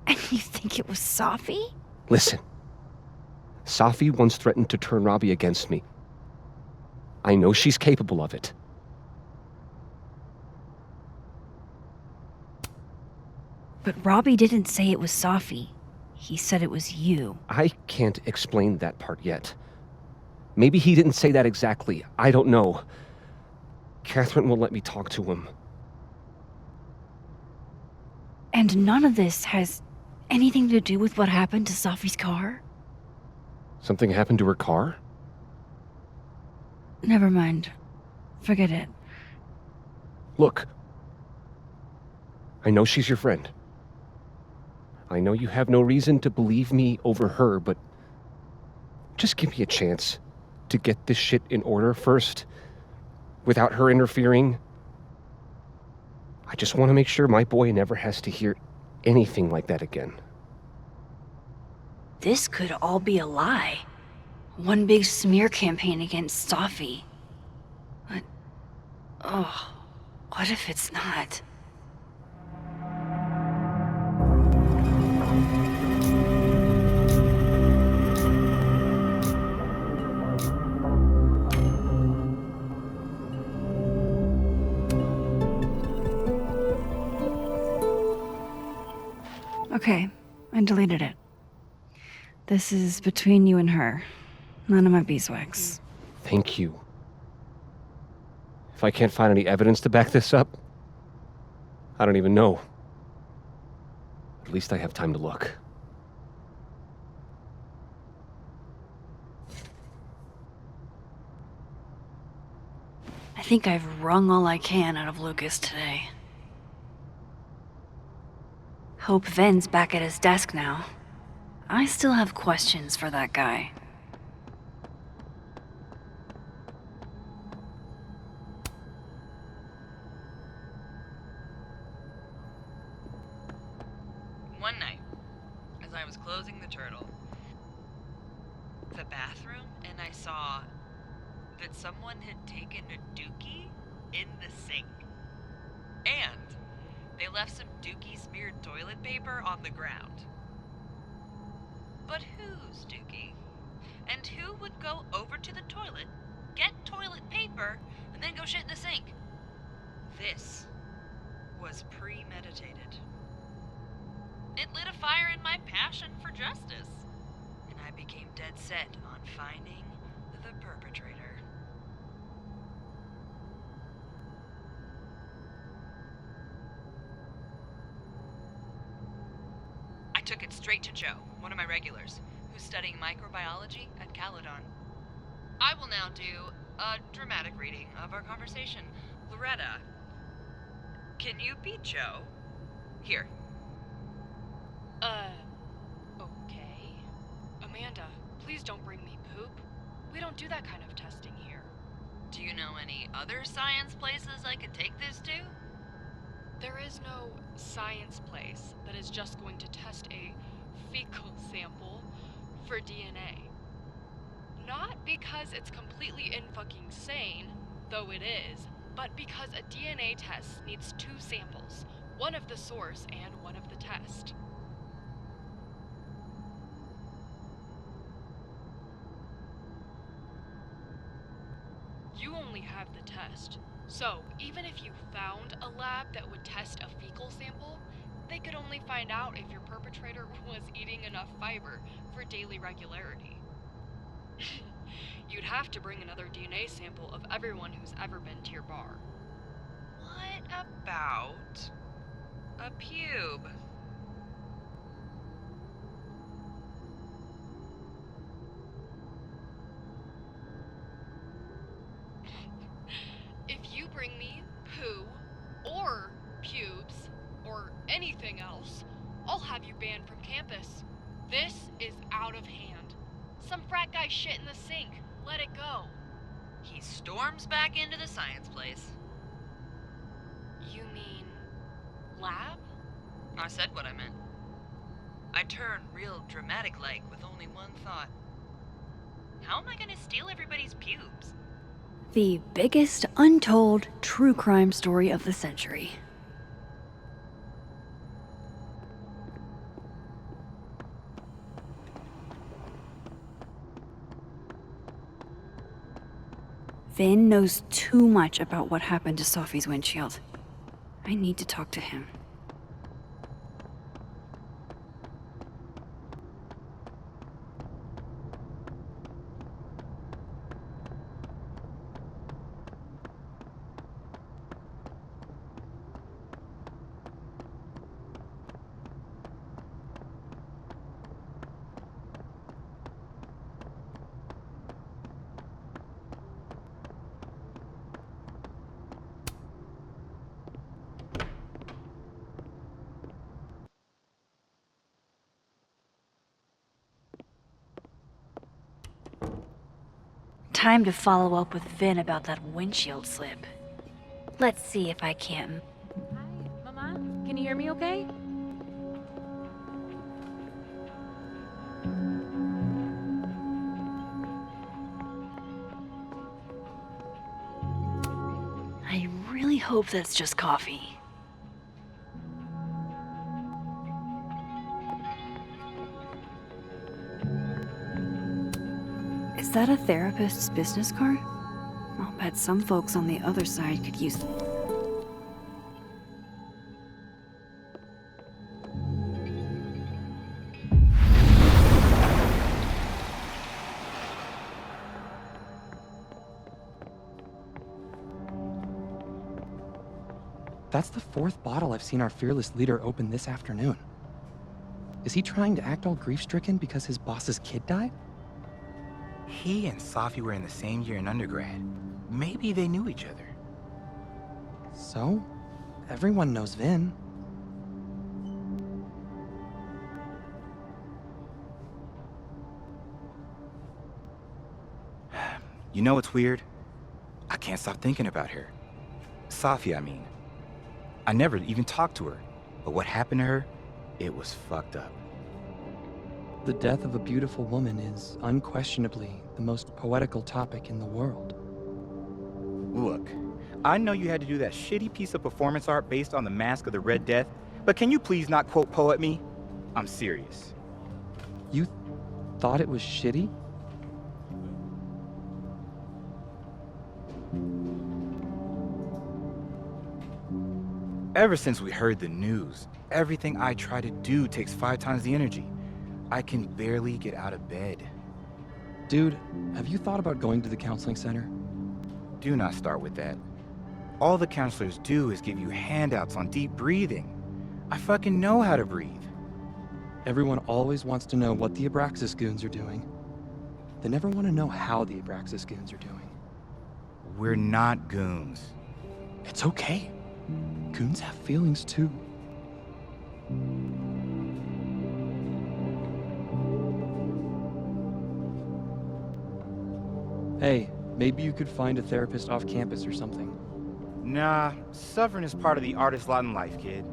And you think it was Safi? Listen. Safi once threatened to turn Robbie against me. I know she's capable of it. But Robbie didn't say it was Safi. He said it was you. I can't explain that part yet. Maybe he didn't say that exactly. I don't know. Catherine won't let me talk to him. And none of this has anything to do with what happened to Safi's car? Something happened to her car? Never mind. Forget it. Look. I know she's your friend. I know you have no reason to believe me over her, but just give me a chance to get this shit in order first, without her interfering. I just want to make sure my boy never has to hear anything like that again. This could all be a lie. One big smear campaign against Safi. But, oh, what if it's not? Okay, I deleted it. This is between you and her. None of my beeswax. Thank you. If I can't find any evidence to back this up, I don't even know. At least I have time to look. I think I've wrung all I can out of Lucas today. Hope Vin's back at his desk now. I still have questions for that guy. One night, as I was closing the turtle, the bathroom, and I saw that someone had taken a dookie in the sink. And they left some dookie-smeared toilet paper on the ground. But whose dookie? And who would go over to the toilet, get toilet paper, and then go shit in the sink? This was premeditated. It lit a fire in my passion for justice, and I became dead set on finding the perpetrator. I took it straight to Joe, one of my regulars, who's studying microbiology at Caledon. I will now do a dramatic reading of our conversation. Loretta, can you be Joe? Here. Okay. Amanda, please don't bring me poop. We don't do that kind of testing here. Do you know any other science places I could take this to? There is no science place that is just going to test a fecal sample for DNA. Not because it's completely in-fucking-sane, though it is, but because a DNA test needs 2 samples, one of the source and one of the test. You only have the test. So, even if you found a lab that would test a fecal sample, they could only find out if your perpetrator was eating enough fiber for daily regularity. You'd have to bring another DNA sample of everyone who's ever been to your bar. What about a pube? If you bring me poo, or pubes, or anything else, I'll have you banned from campus. This is out of hand. Some frat guy shit in the sink. Let it go. He storms back into the science place. You mean lab? I said what I meant. I turn real dramatic-like with only one thought. How am I gonna steal everybody's pubes? The biggest untold true crime story of the century. Vinh knows too much about what happened to Safi's windshield. I need to talk to him. Time to follow up with Vinh about that windshield slip. Let's see if I can. Mama, can you hear me okay? I really hope that's just coffee. Is that a therapist's business card? I'll bet some folks on the other side could use. That's the 4th bottle I've seen our fearless leader open this afternoon. Is he trying to act all grief-stricken because his boss's kid died? He and Safi were in the same year in undergrad. Maybe they knew each other. So? Everyone knows Vinh. You know what's weird? I can't stop thinking about her. Safi, I mean. I never even talked to her, but what happened to her, it was fucked up. The death of a beautiful woman is unquestionably the most poetical topic in the world. Look, I know you had to do that shitty piece of performance art based on the Mask of the Red Death, but can you please not quote poet me? I'm serious. You thought it was shitty? Ever since we heard the news, everything I try to do takes 5 times the energy. I can barely get out of bed. Dude, have you thought about going to the counseling center? Do not start with that. All the counselors do is give you handouts on deep breathing. I fucking know how to breathe. Everyone always wants to know what the Abraxas goons are doing. They never want to know how the Abraxas goons are doing. We're not goons. It's okay. Goons have feelings too. Hey, Maybe you could find a therapist off campus or something. Nah, suffering is part of the artist's lot in life, kid.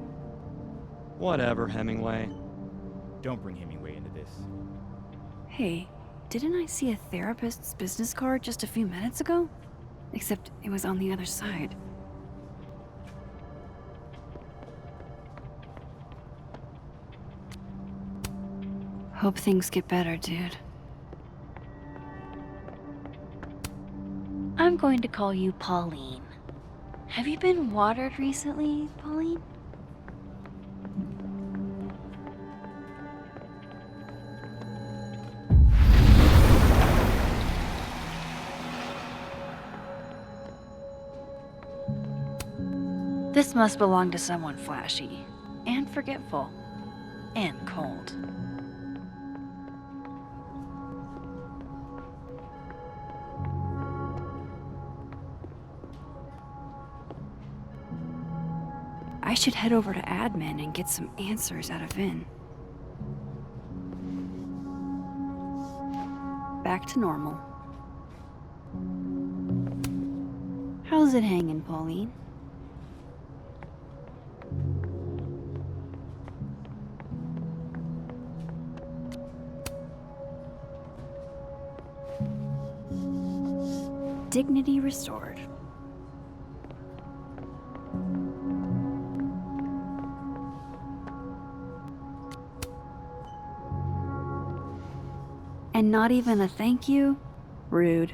Whatever, Hemingway. Don't bring Hemingway into this. Hey, didn't I see a therapist's business card just a few minutes ago? Except it was on the other side. Hope things get better, dude. I'm going to call you Pauline. Have you been watered recently, Pauline? This must belong to someone flashy, and forgetful, and cold. I should head over to admin and get some answers out of Vinh. Back to normal. How's it hanging, Pauline? Dignity restored. And not even a thank you? Rude.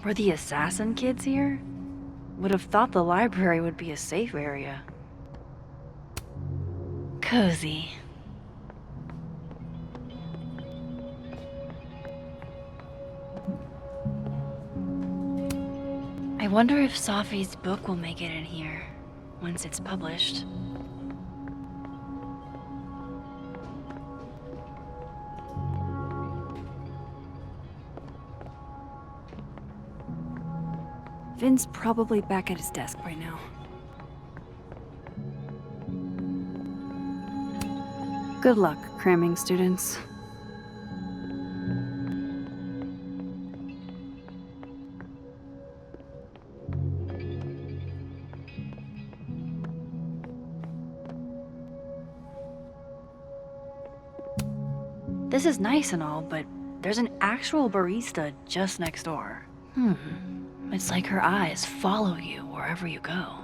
Were the assassin kids here? Would have thought the library would be a safe area. Cozy. I wonder if Safi's book will make it in here once it's published. Vinh's probably back at his desk by now. Good luck, cramming students. This is nice and all, but there's an actual barista just next door. It's like her eyes follow you wherever you go.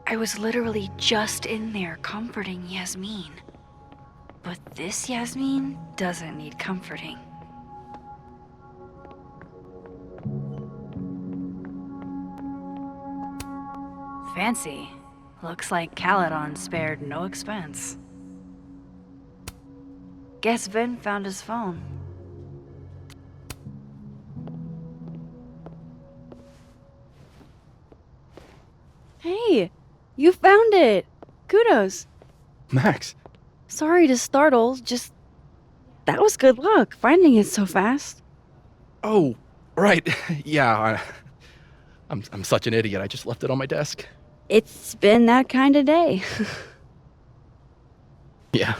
I was literally just in there comforting Yasmin. But this Yasmin doesn't need comforting. Fancy. Looks like Caledon spared no expense. Guess Vinh found his phone. Hey, you found it! Kudos! Max. Sorry to startle, just... that was good luck, finding it so fast. Oh, right. Yeah, I'm such an idiot. I just left it on my desk. It's been that kind of day. Yeah.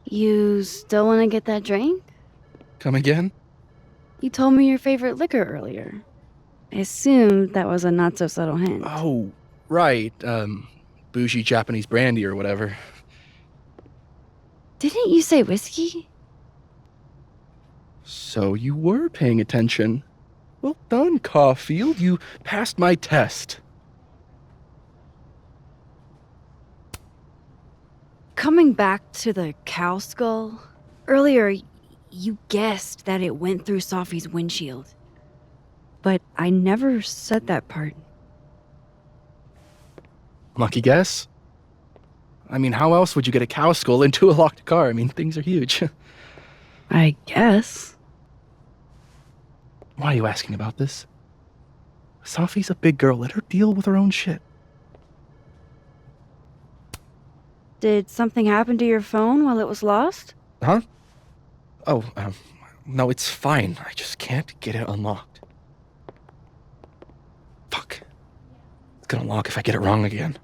You still want to get that drink? Come again? You told me your favorite liquor earlier. I assumed that was a not-so-subtle hint. Oh, right. Bougie Japanese brandy or whatever. Didn't you say whiskey? So you were paying attention. Well done, Caulfield. You passed my test. Coming back to the cow skull, earlier you guessed that it went through Safi's windshield. But I never said that part. Lucky guess? I mean, how else would you get a cow skull into a locked car? I mean, things are huge. I guess. Why are you asking about this? Safi's a big girl. Let her deal with her own shit. Did something happen to your phone while it was lost? Huh? Oh, no, it's fine. I just can't get it unlocked. Fuck. It's gonna lock if I get it wrong again.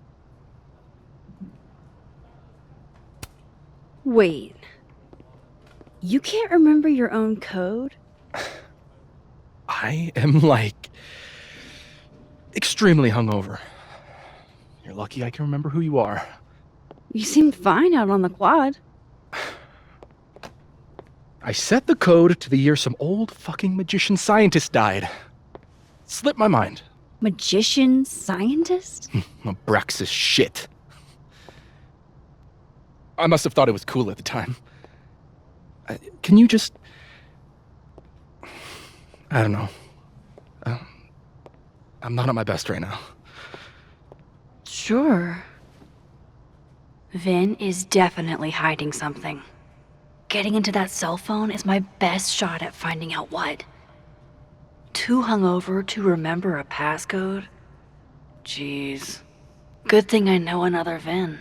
Wait. You can't remember your own code? I am, extremely hungover. You're lucky I can remember who you are. You seemed fine out on the quad. I set the code to the year some old fucking magician scientist died. Slipped my mind. Magician scientist? Abraxas shit. I must have thought it was cool at the time. Can you just... I don't know. I'm not at my best right now. Sure. Vinh is definitely hiding something. Getting into that cell phone is my best shot at finding out what. Too hungover to remember a passcode? Jeez. Good thing I know another Vinh.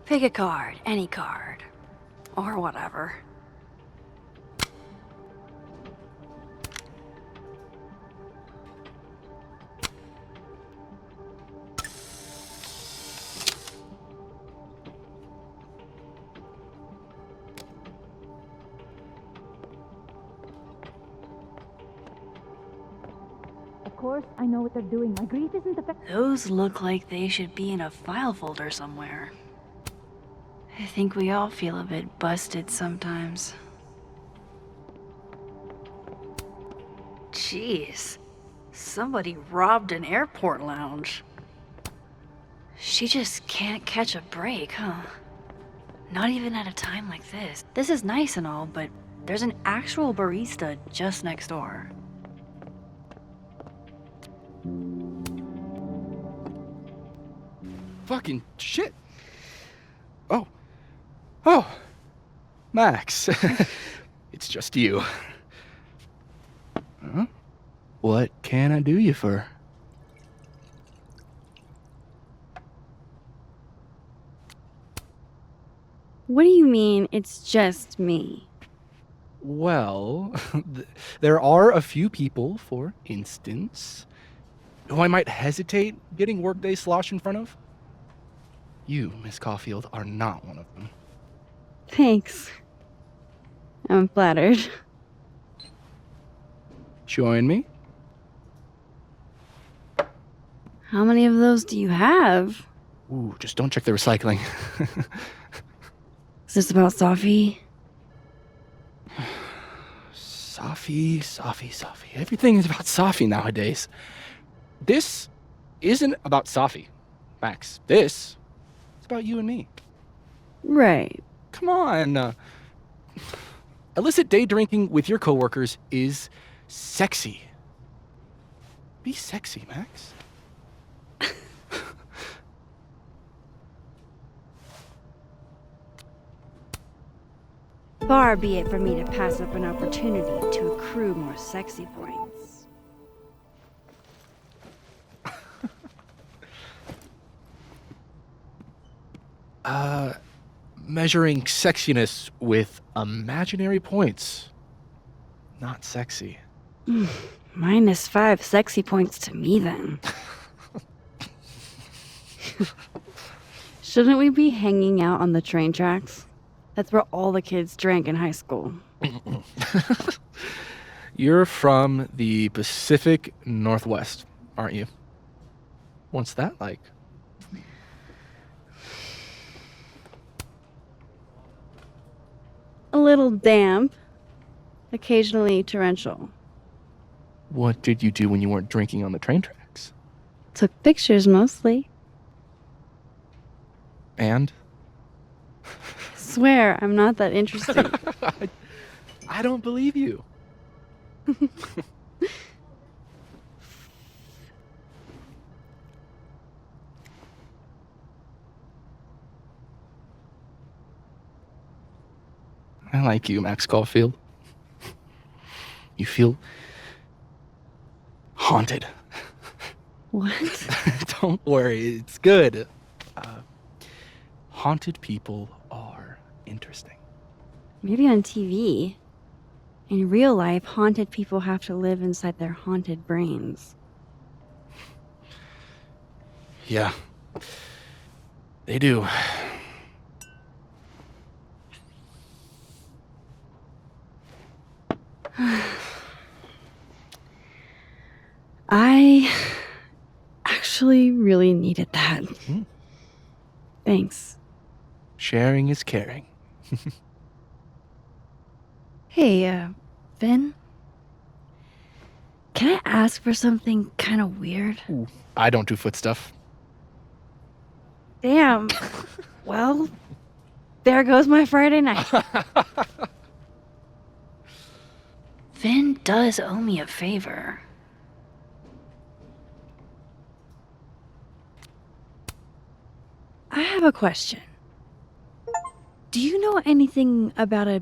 Pick a card, any card. Or whatever. Of course, I know what they're doing. My grief isn't affected. Those look like they should be in a file folder somewhere. I think we all feel a bit busted sometimes. Jeez, somebody robbed an airport lounge. She just can't catch a break, huh? Not even at a time like this. This is nice and all, but there's an actual barista just next door. Fucking shit. Oh, Max. It's just you. Huh? What can I do you for? What do you mean, it's just me? Well, there are a few people, for instance, who I might hesitate getting workday slosh in front of. You, Miss Caulfield, are not one of them. Thanks. I'm flattered. Join me? How many of those do you have? Ooh, just don't check the recycling. Is this about Safi? Safi. Everything is about Safi nowadays. This isn't about Safi, Max. This is about you and me. Right. Come on. Illicit day drinking with your coworkers is sexy. Be sexy, Max. Far be it for me to pass up an opportunity to accrue more sexy points. Measuring sexiness with imaginary points. Not sexy. -5 sexy points to me, then. Shouldn't we be hanging out on the train tracks? That's where all the kids drank in high school. You're from the Pacific Northwest, aren't you? What's that like? A little damp, occasionally torrential. What did you do when you weren't drinking on the train tracks? Took pictures mostly. And? Swear, I'm not that interesting. I don't believe you. I like you, Max Caulfield. You feel haunted. What? Don't worry, it's good. Haunted people are interesting. Maybe on TV. In real life, haunted people have to live inside their haunted brains. Yeah, they do. I actually really needed that. Thanks. Sharing is caring. Hey, Vinh? Can I ask for something kind of weird? Ooh, I don't do foot stuff. Damn. Well, there goes my Friday night. Vinh does owe me a favor. I have a question. Do you know anything about a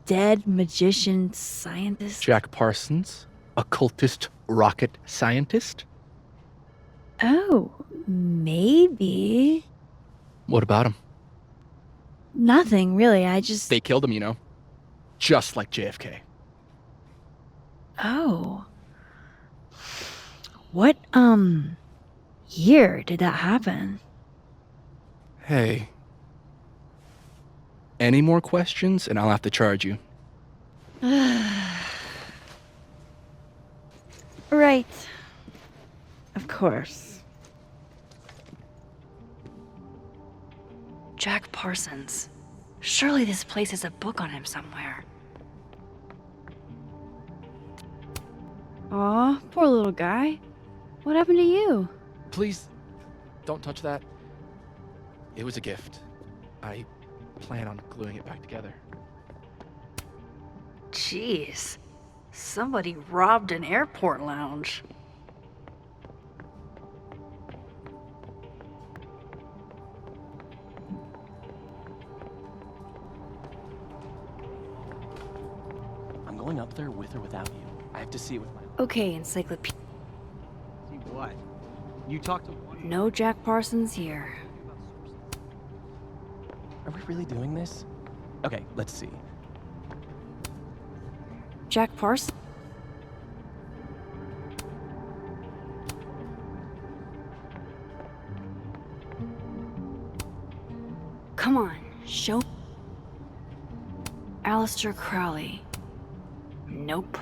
dead magician scientist? Jack Parsons, occultist rocket scientist? Oh, maybe. What about him? Nothing, really. I just... They killed him, you know. Just like JFK. Oh. What, year did that happen? Hey. Any more questions and I'll have to charge you. Right. Of course. Jack Parsons. Surely this place has a book on him somewhere. Aw, poor little guy. What happened to you? Please, don't touch that. It was a gift. I plan on gluing it back together. Jeez. Somebody robbed an airport lounge. I'm going up there with or without you. I have to see it with my own. Okay, encyclopedia. See what? You talked to... No Jack Parsons here. Are we really doing this? Okay, let's see. Jack Parsons? Come on, show... Aleister Crowley. Nope.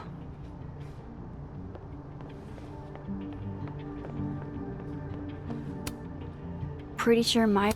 Pretty sure my...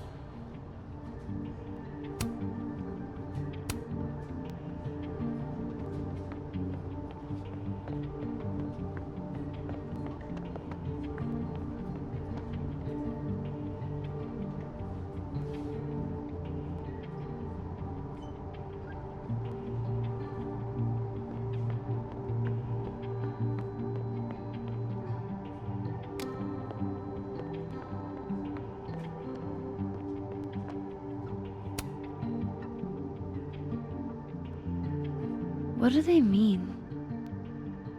What do they mean?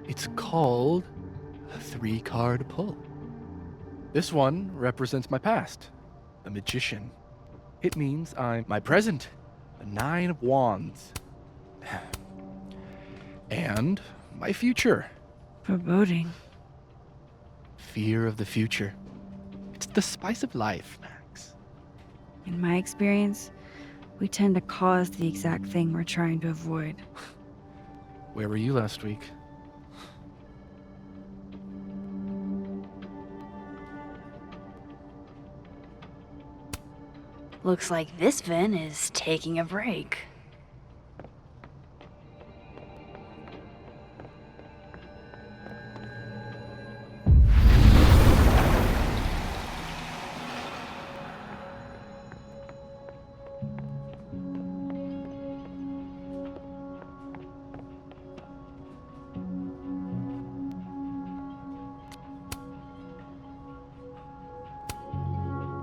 It's called a 3-card pull. This one represents my past, the magician. It means I'm my present, the 9 of Wands. And my future. Foreboding. Fear of the future. It's the spice of life, Max. In my experience, we tend to cause the exact thing we're trying to avoid. Where were you last week? Looks like this Vinh is taking a break.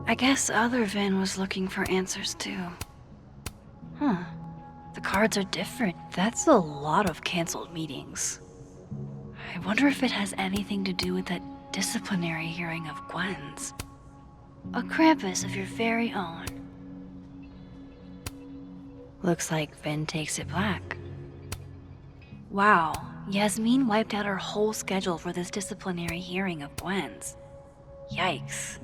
I guess other Vinh was looking for answers too. Huh. The cards are different. That's a lot of canceled meetings. I wonder if it has anything to do with that disciplinary hearing of Gwen's. A Krampus of your very own. Looks like Vinh takes it black. Wow, Yasmin wiped out her whole schedule for this disciplinary hearing of Gwen's. Yikes.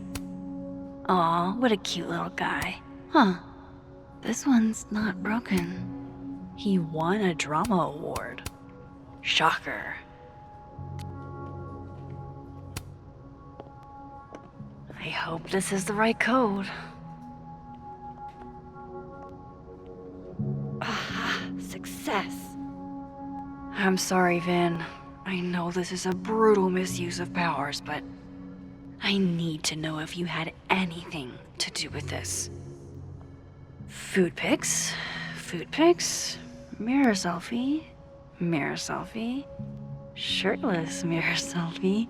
Aw, what a cute little guy. Huh. This one's not broken. He won a drama award. Shocker. I hope this is the right code. Ah, success. I'm sorry, Vinh. I know this is a brutal misuse of powers, but I need to know if you had anything to do with this. Food pics, mirror selfie, shirtless mirror selfie.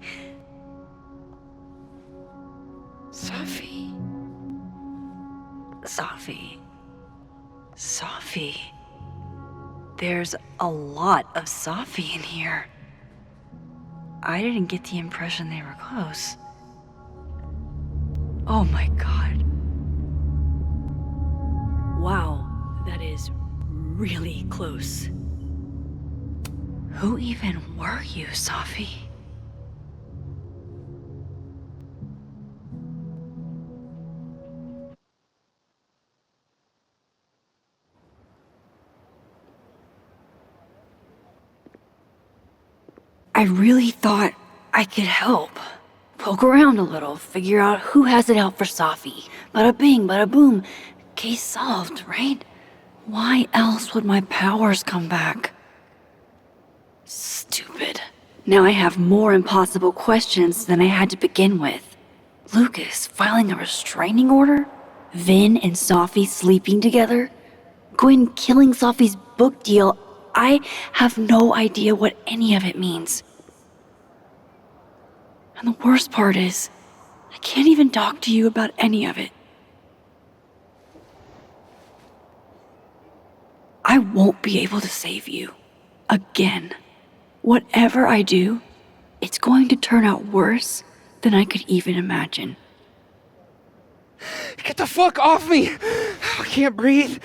Safi. There's a lot of Safi in here. I didn't get the impression they were close. Oh my god. Wow, that is really close. Who even were you, Safi? I really thought I could help. Poke around a little, figure out who has it out for Safi. Bada bing, bada boom. Case solved, right? Why else would my powers come back? Stupid. Now I have more impossible questions than I had to begin with. Lucas filing a restraining order? Vinh and Safi sleeping together? Gwen killing Safi's book deal? I have no idea what any of it means. And the worst part is, I can't even talk to you about any of it. I won't be able to save you. Again. Whatever I do, it's going to turn out worse than I could even imagine. Get the fuck off me! I can't breathe.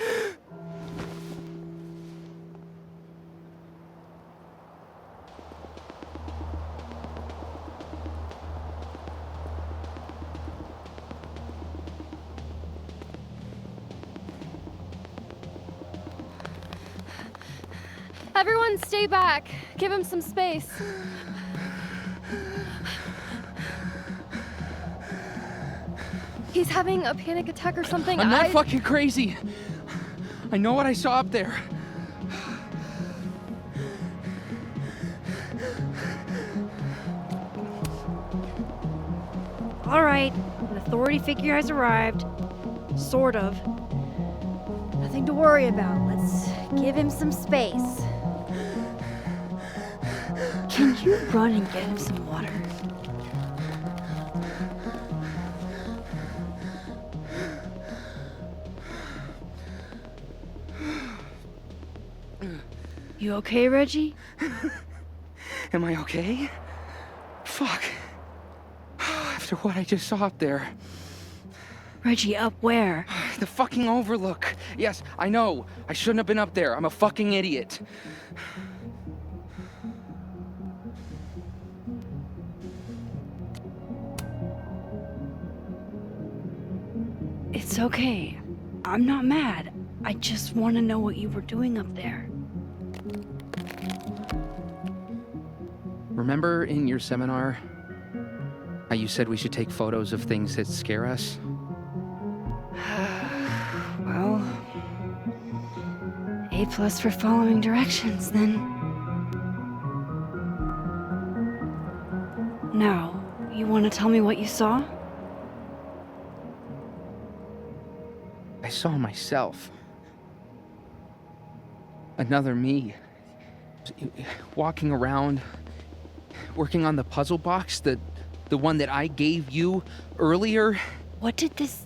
Everyone stay back. Give him some space. He's having a panic attack or something. I'm not fucking crazy. I know what I saw up there. All right, an authority figure has arrived. Sort of. Nothing to worry about. Let's give him some space. Can you run and get him some water? You okay, Reggie? Am I okay? Fuck. After what I just saw up there. Reggie, up where? The fucking Overlook. Yes, I know. I shouldn't have been up there. I'm a fucking idiot. It's okay. I'm not mad. I just want to know what you were doing up there. Remember in your seminar how you said we should take photos of things that scare us? Well, A+ for following directions, then. Now, you want to tell me what you saw? I saw myself. Another me. Walking around, working on the puzzle box, the one that I gave you earlier. What did this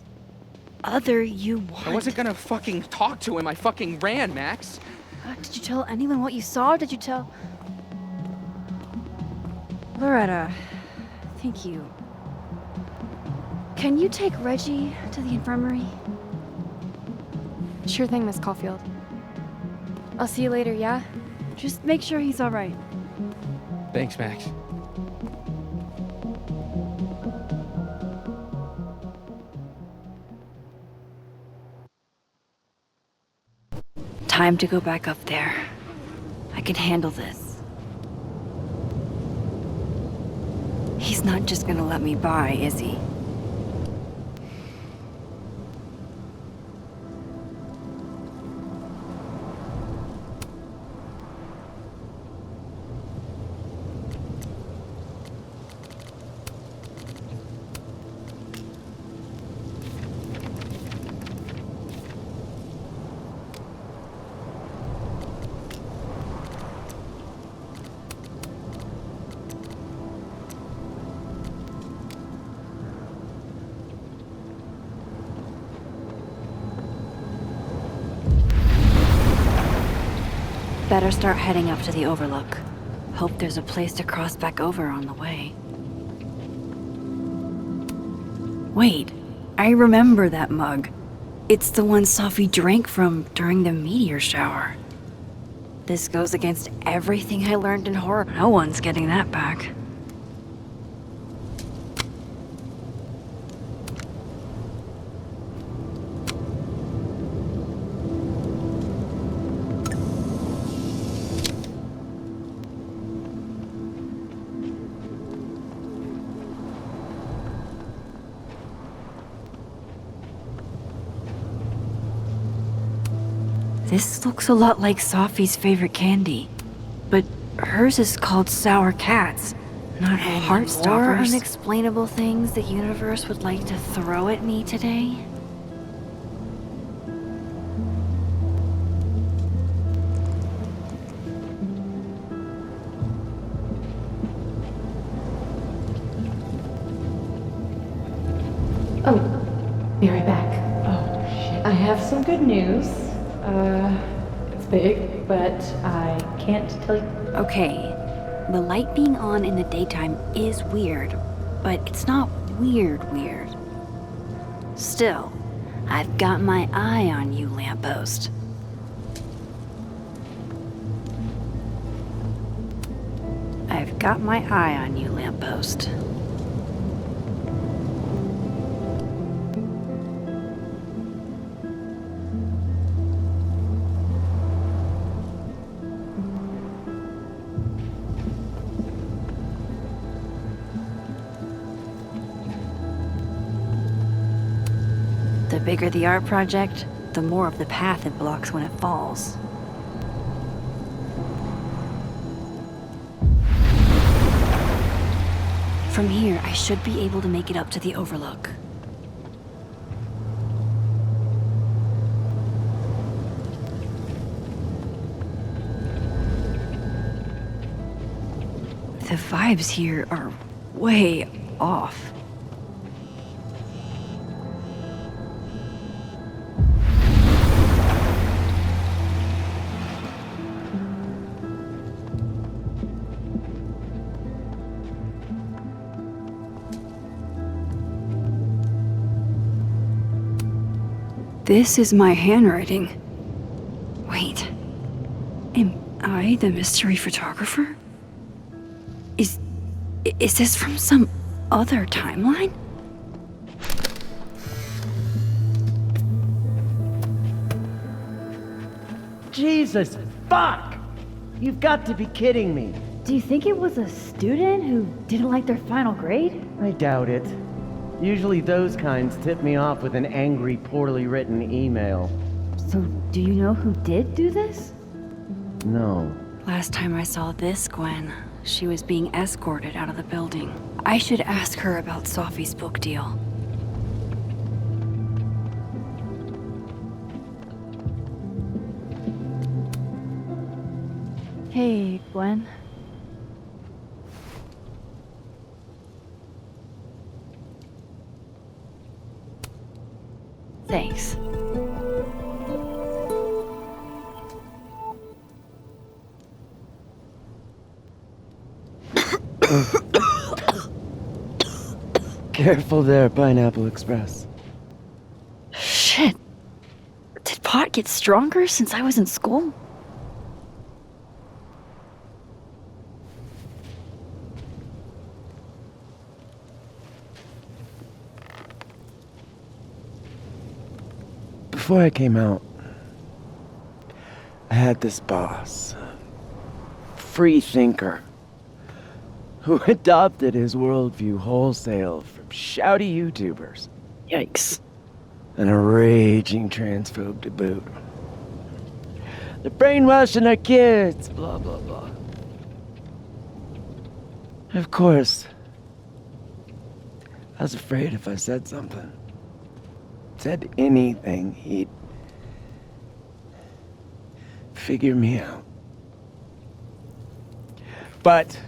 other you want? I wasn't gonna fucking talk to him. I fucking ran, Max. Did you tell anyone what you saw? Did you tell... Loretta, thank you. Can you take Reggie to the infirmary? Sure thing, Miss Caulfield. I'll see you later, yeah? Just make sure he's all right. Thanks, Max. Time to go back up there. I can handle this. He's not just gonna let me by, is he? Better start heading up to the Overlook. Hope there's a place to cross back over on the way. Wait, I remember that mug. It's the one Safi drank from during the meteor shower. This goes against everything I learned in horror. No one's getting that back. This looks a lot like Safi's favorite candy, but hers is called Sour Cats, not Heartstoppers. More unexplainable things the universe would like to throw at me today? Oh, be right back. Oh, shit. I have some good news. It's big, but I can't tell you. Okay, the light being on in the daytime is weird, but it's not weird. Still, I've got my eye on you, lamppost. I've got my eye on you, lamppost. The bigger the art project, the more of the path it blocks when it falls. From here, I should be able to make it up to the Overlook. The vibes here are way off. This is my handwriting. Wait, am I the mystery photographer? Is this from some other timeline? Jesus, fuck! You've got to be kidding me. Do you think it was a student who didn't like their final grade? I doubt it. Usually those kinds tip me off with an angry, poorly written email. So, do you know who did do this? No. Last time I saw this Gwen, she was being escorted out of the building. I should ask her about Safi's book deal. Hey, Gwen. Careful there, Pineapple Express. Shit. Did pot get stronger since I was in school? Before I came out, I had this boss, a free thinker, who adopted his worldview wholesale from shouty YouTubers. Yikes. And a raging transphobe to boot. They're brainwashing our kids, blah, blah, blah. Of course, I was afraid if I said something, said anything, he'd figure me out. But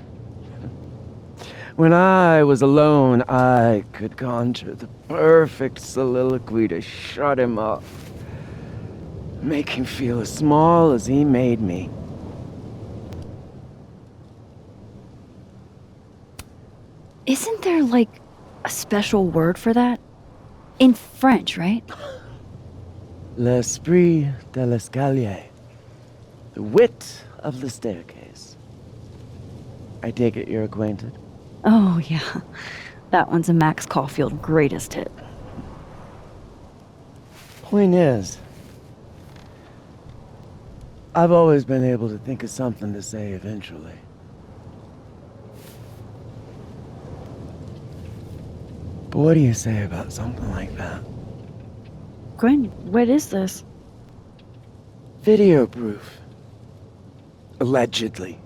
when I was alone, I could conjure the perfect soliloquy to shut him up. Make him feel as small as he made me. Isn't there, like, a special word for that? In French, right? L'esprit de l'escalier. The wit of the staircase. I take it you're acquainted? Oh, yeah. That one's a Max Caulfield greatest hit. Point is, I've always been able to think of something to say eventually. But what do you say about something like that? Gwen, what is this? Video proof. Allegedly.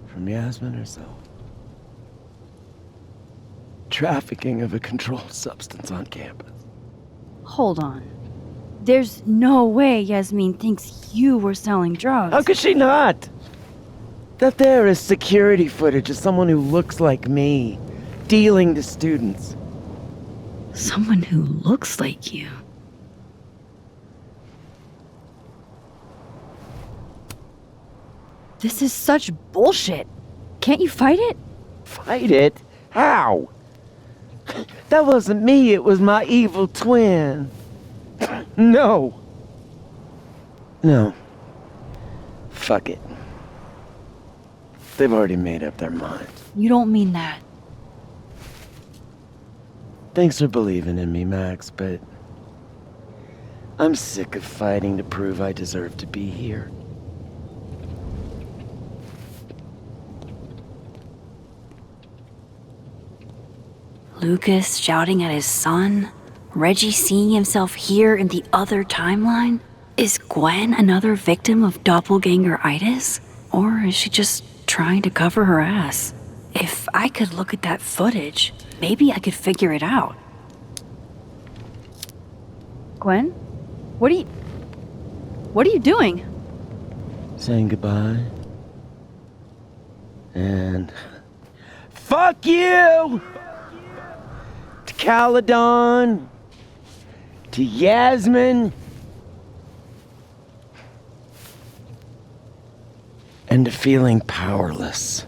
From Yasmin herself. Trafficking of a controlled substance on campus. Hold on. There's no way Yasmin thinks you were selling drugs. How could she not? That there is security footage of someone who looks like me, dealing to students. Someone who looks like you. This is such bullshit. Can't you fight it? Fight it? How? That wasn't me, it was my evil twin. No. No. Fuck it. They've already made up their minds. You don't mean that. Thanks for believing in me, Max, but I'm sick of fighting to prove I deserve to be here. Lucas shouting at his son? Reggie seeing himself here in the other timeline? Is Gwen another victim of doppelganger-itis? Or is she just trying to cover her ass? If I could look at that footage, maybe I could figure it out. Gwen? What are you doing? Saying goodbye. And fuck you! To Caledon. To Yasmin. And to feeling powerless.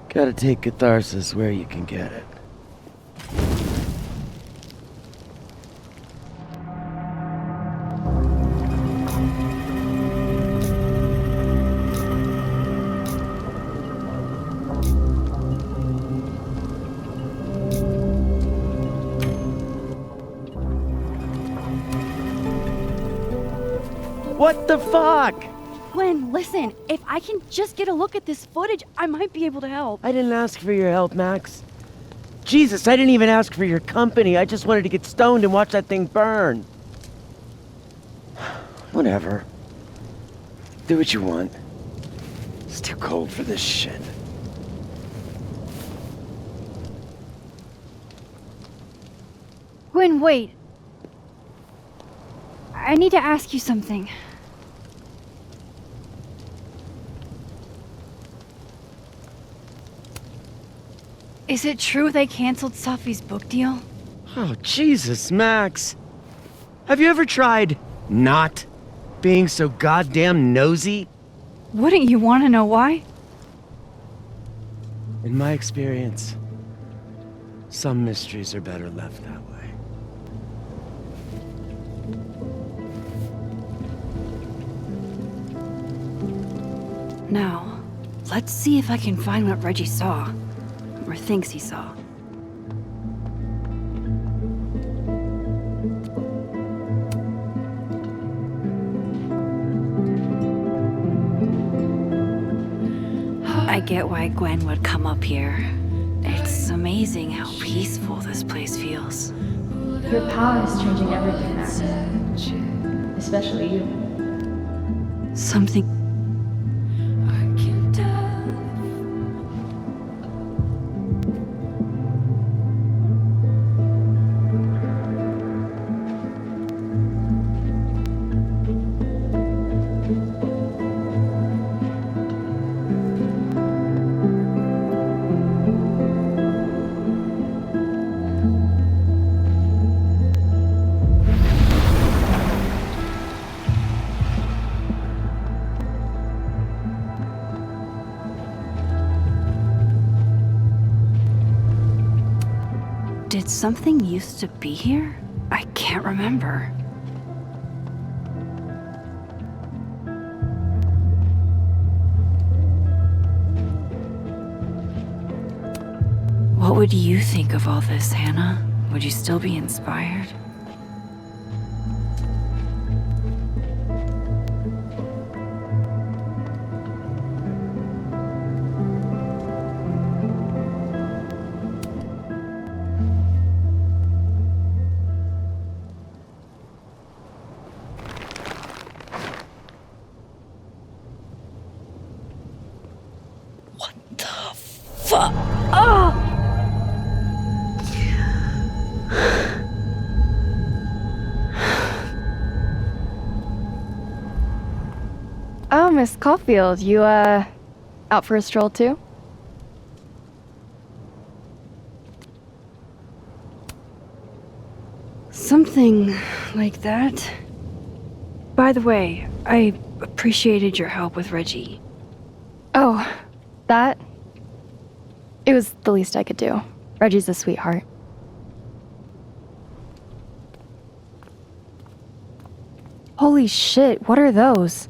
Gotta take catharsis where you can get it. What the fuck? Gwen, listen, if I can just get a look at this footage, I might be able to help. I didn't ask for your help, Max. Jesus, I didn't even ask for your company. I just wanted to get stoned and watch that thing burn. Whatever. Do what you want. It's too cold for this shit. Gwen, wait. I need to ask you something. Is it true they canceled Safi's book deal? Oh, Jesus, Max. Have you ever tried not being so goddamn nosy? Wouldn't you want to know why? In my experience, some mysteries are better left that way. Now, let's see if I can find what Reggie saw. Or thinks he saw. I get why Gwen would come up here. It's amazing how peaceful this place feels. Your power is changing everything, Max. Especially you. Something. Did something used to be here? I can't remember. What would you think of all this, Hannah? Would you still be inspired? Oh, Miss Caulfield, you, out for a stroll too? Something like that. By the way, I appreciated your help with Reggie. Oh, that? It was the least I could do. Reggie's a sweetheart. Holy shit, what are those?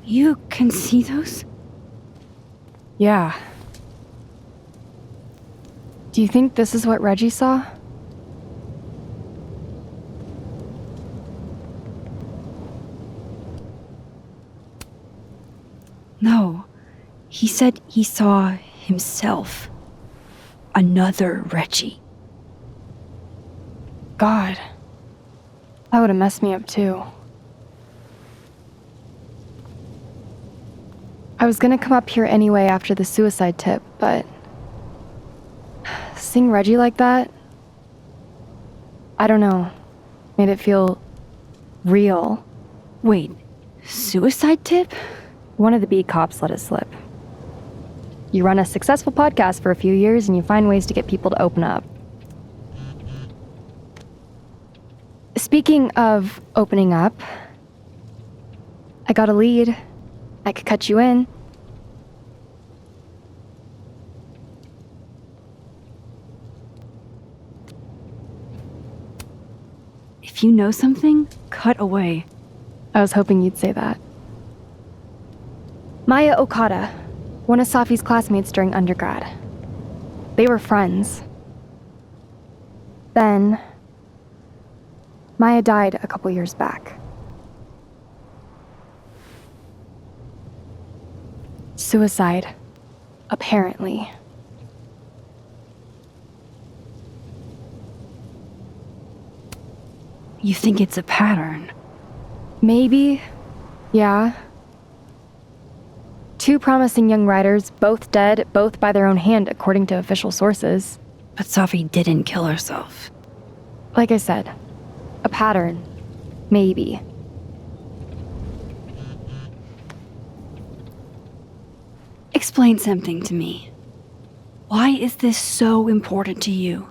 You can see those? Yeah. Do you think this is what Reggie saw? No. He said he saw himself. Another Reggie. God. That would have messed me up too. I was gonna come up here anyway after the suicide tip, but seeing Reggie like that, I don't know, made it feel real. Wait, suicide tip? One of the B cops let it slip. You run a successful podcast for a few years and you find ways to get people to open up. Speaking of opening up, I got a lead. I could cut you in. If you know something, cut away. I was hoping you'd say that. Maya Okada, one of Safi's classmates during undergrad. They were friends. Then, Maya died a couple years back. Suicide, apparently. You think it's a pattern? Maybe, yeah. Two promising young writers, both dead, both by their own hand, according to official sources. But Safi didn't kill herself. Like I said, a pattern. Maybe. Explain something to me. Why is this so important to you?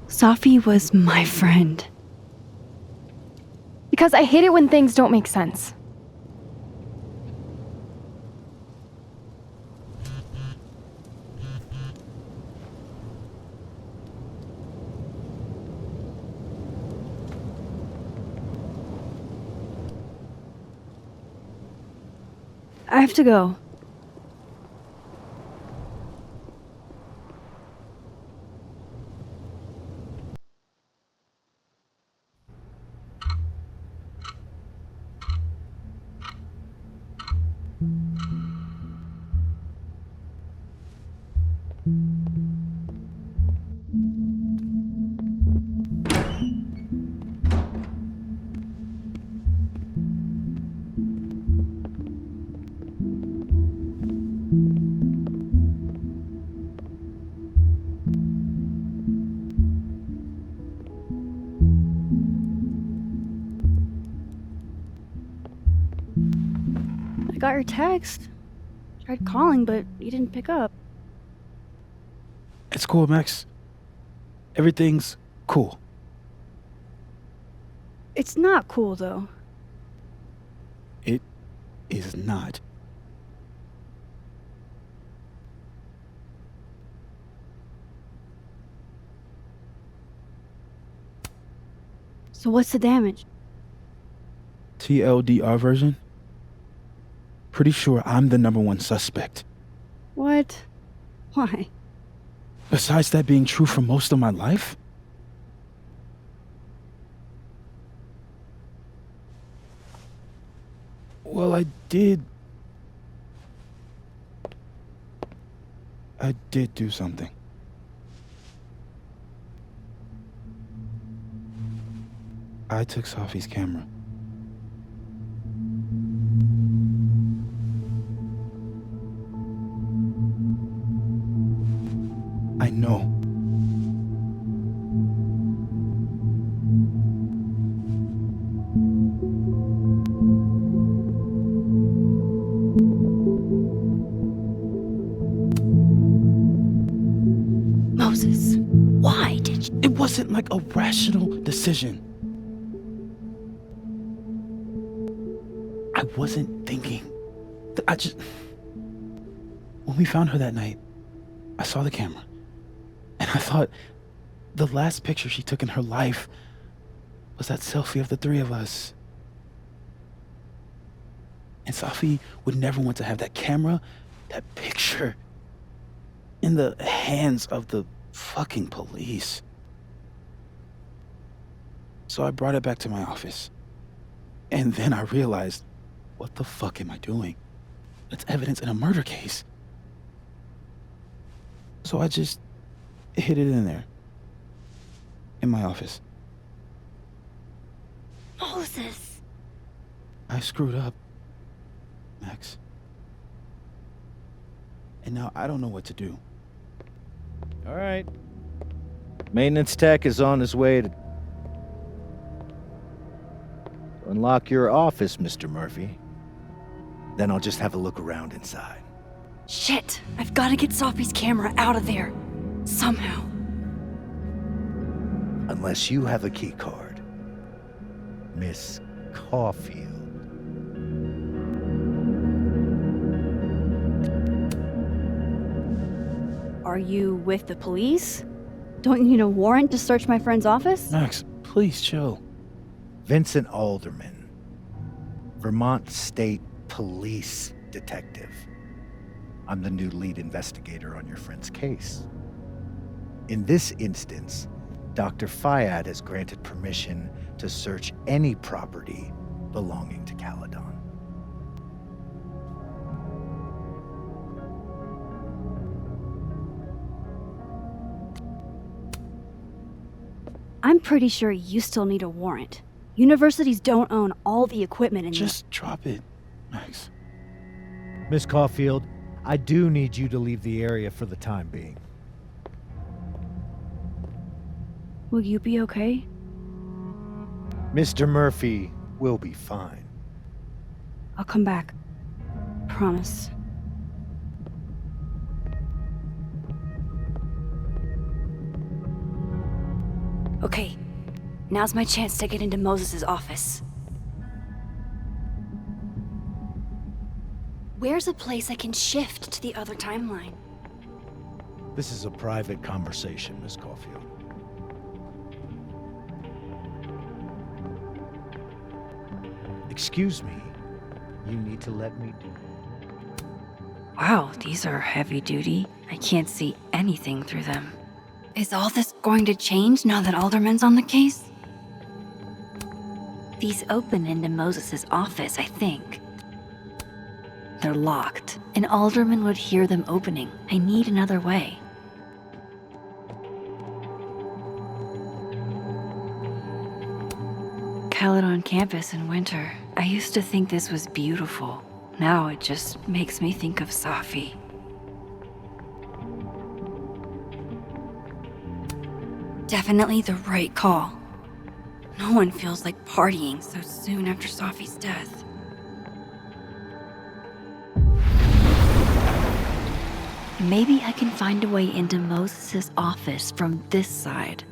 Safi was my friend. Because I hate it when things don't make sense. I have to go. I got your text. Tried calling, but you didn't pick up. It's cool, Max. Everything's cool. It's not cool, though. It is not. So what's the damage? TLDR version? Pretty sure I'm the #1 suspect. What? Why? Besides that being true for most of my life? Well, I did do something. I took Safi's camera. I know. Moses, why did you? It wasn't like a rational decision. I wasn't thinking. When we found her that night, I saw the camera. And I thought the last picture she took in her life was that selfie of the three of us. And Safi would never want to have that camera, that picture, in the hands of the fucking police. So I brought it back to my office. And then I realized, what the fuck am I doing? That's evidence in a murder case. So I just hid it in there. In my office. Moses! I screwed up, Max. And now I don't know what to do. All right. Maintenance tech is on his way to unlock your office, Mr. Murphy. Then I'll just have a look around inside. Shit! I've got to get Safi's camera out of there. Somehow. Unless you have a key card, Miss Caulfield. Are you with the police? Don't you need a warrant to search my friend's office? Max, please chill. Vincent Alderman, Vermont State Police Detective. I'm the new lead investigator on your friend's case. In this instance, Dr. Fayad has granted permission to search any property belonging to Caledon. I'm pretty sure you still need a warrant. Universities don't own all the equipment in Just drop it, Max. Miss Caulfield, I do need you to leave the area for the time being. Will you be okay? Mr. Murphy will be fine. I'll come back. Promise. Okay, now's my chance to get into Moses' office. Where's a place I can shift to the other timeline? This is a private conversation, Miss Caulfield. Excuse me. You need to let me do it. Wow, these are heavy duty. I can't see anything through them. Is all this going to change now that Alderman's on the case? These open into Moses' office, I think. They're locked. An alderman would hear them opening. I need another way. Khaled on campus in winter. I used to think this was beautiful. Now it just makes me think of Safi. Definitely the right call. No one feels like partying so soon after Safi's death. Maybe I can find a way into Moses' office from this side.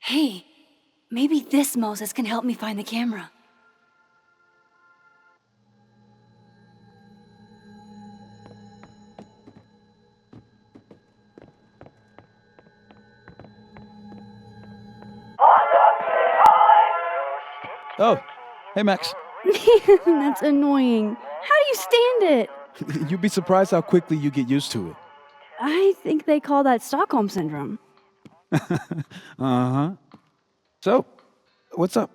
Hey, maybe this Moses can help me find the camera. Oh, hey Max. That's annoying. How do you stand it? You'd be surprised how quickly you get used to it. I think they call that Stockholm Syndrome. Uh-huh. So, what's up?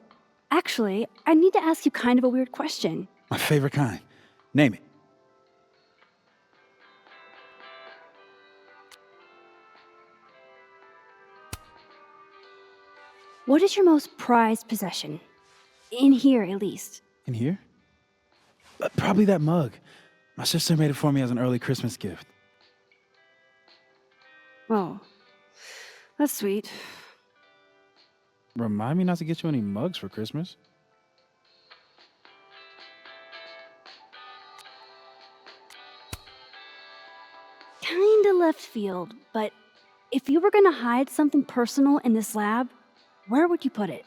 Actually, I need to ask you kind of a weird question. My favorite kind. Name it. What is your most prized possession? In here, at least. In here? Probably that mug. My sister made it for me as an early Christmas gift. Oh, that's sweet. Remind me not to get you any mugs for Christmas. Kinda left field, but if you were gonna hide something personal in this lab, where would you put it?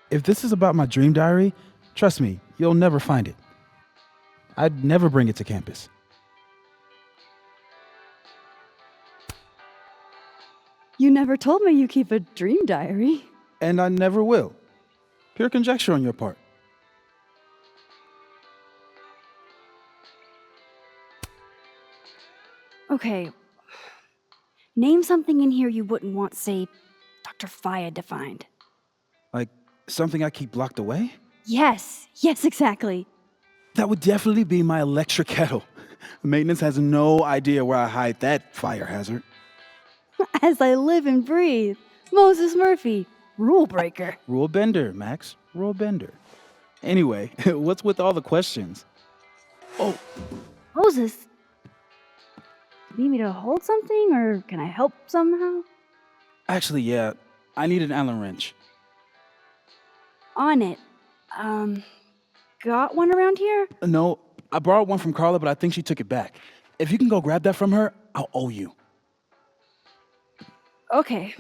If this is about my dream diary, trust me, you'll never find it. I'd never bring it to campus. You never told me you keep a dream diary. And I never will. Pure conjecture on your part. Okay. Name something in here you wouldn't want, say, Dr. Fayed to find. Like something I keep locked away? Yes, exactly. That would definitely be my electric kettle. Maintenance has no idea where I hide that fire hazard. As I live and breathe. Moses Murphy, rule breaker. Rule bender, Max. Rule bender. Anyway, what's with all the questions? Oh, Moses, you need me to hold something, or can I help somehow? actually, yeah. I need an Allen wrench. On it. Got one around here? No, I borrowed one from Carla, but I think she took it back. If you can go grab that from her, I'll owe you. Okay.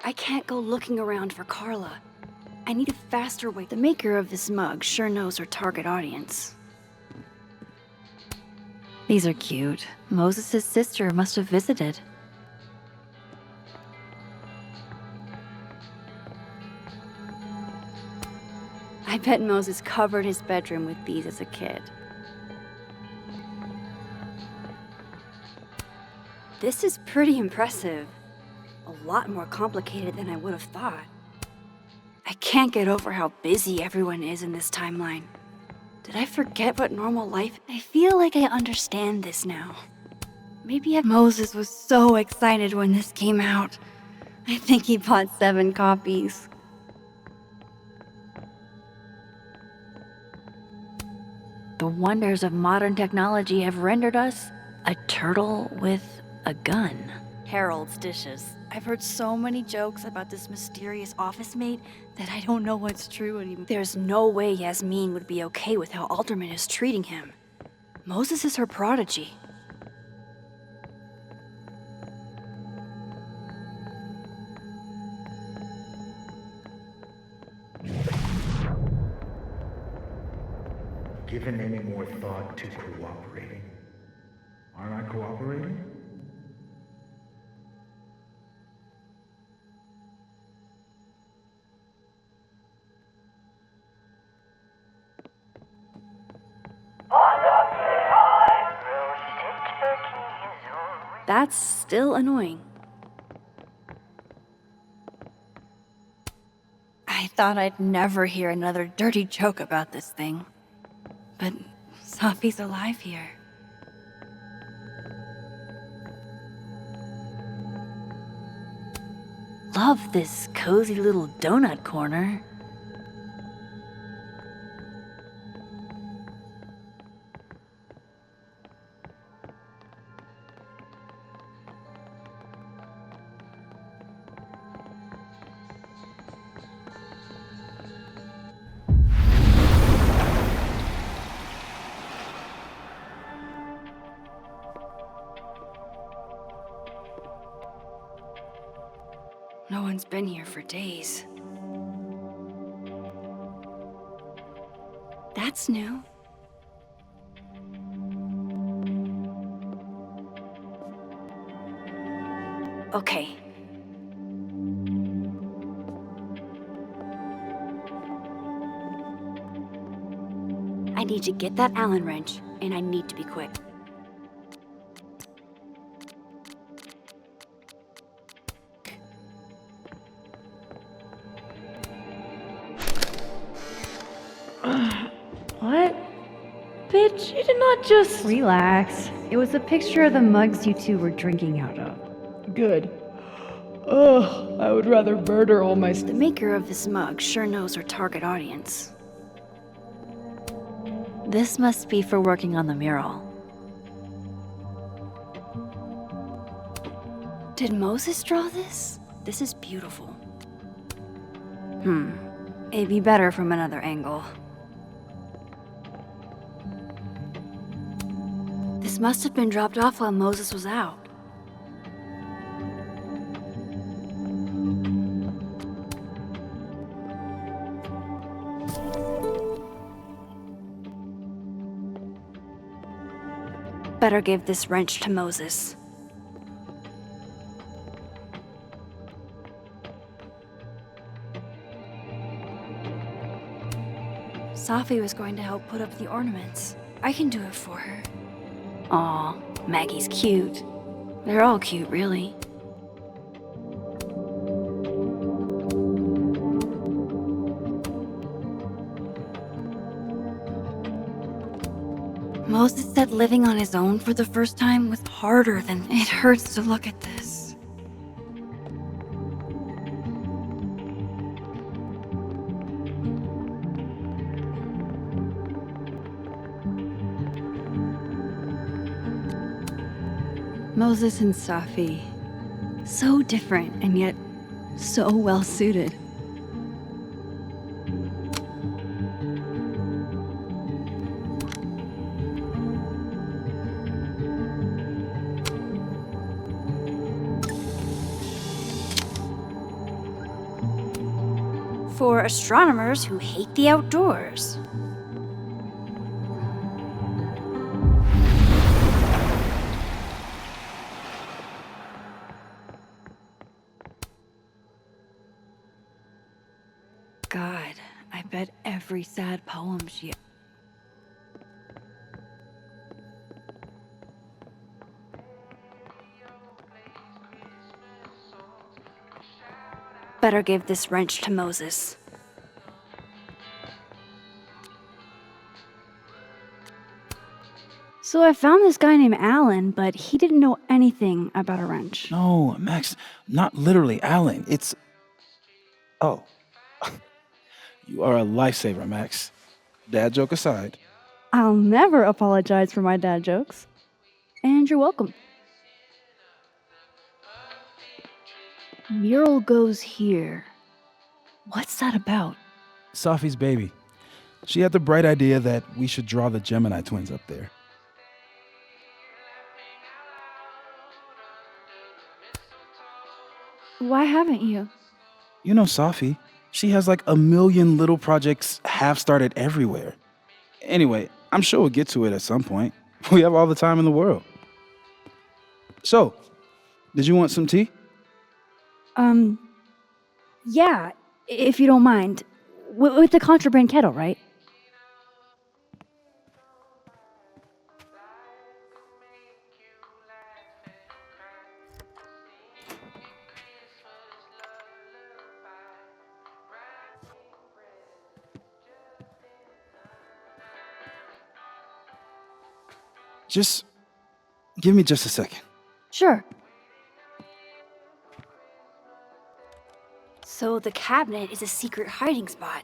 I can't go looking around for Carla. I need a faster way. The maker of this mug sure knows her target audience. These are cute. Moses' sister must have visited. I bet Moses covered his bedroom with these as a kid. This is pretty impressive. A lot more complicated than I would have thought. I can't get over how busy everyone is in this timeline. Did I forget what normal life? I feel like I understand this now. Maybe Moses was so excited when this came out. I think he bought 7 copies. The wonders of modern technology have rendered us a turtle with a gun. Harold's dishes. I've heard so many jokes about this mysterious office mate that I don't know what's true anymore. There's no way Yasmin would be okay with how Alderman is treating him. Moses is her prodigy. given any more thought to cooperating. Aren't I cooperating? That's still annoying. I thought I'd never hear another dirty joke about this thing. But Safi's alive here. Love this cozy little donut corner. No one's been here for days. That's new. Okay. I need to get that Allen wrench, and I need to be quick. What? Bitch, you did not just... Relax. It was a picture of the mugs you two were drinking out of. Good. Ugh, I would rather murder all my... The maker of this mug sure knows her target audience. This must be for working on the mural. Did Moses draw this? This is beautiful. It'd be better from another angle. This must have been dropped off while Moses was out. Better give this wrench to Moses. Safi was going to help put up the ornaments. I can do it for her. Aw, Maggie's cute. They're all cute, really. Moses said living on his own for the first time was harder than it hurts to look at this. Moses and Safi. So different and yet so well suited. For astronomers who hate the outdoors. God, I bet every sad poem she... Better give this wrench to Moses. So I found this guy named Alan, but he didn't know anything about a wrench. No, Max, not literally Alan. It's... Oh. You are a lifesaver, Max. Dad joke aside. I'll never apologize for my dad jokes. And you're welcome. Mural goes here. What's that about? Safi's baby. She had the bright idea that we should draw the Gemini twins up there. Why haven't you? You know Safi. She has like a million little projects half-started everywhere. Anyway, I'm sure we'll get to it at some point. We have all the time in the world. So, did you want some tea? Yeah, if you don't mind. With the contraband kettle, right? Just give me just a second. Sure. So the cabinet is a secret hiding spot.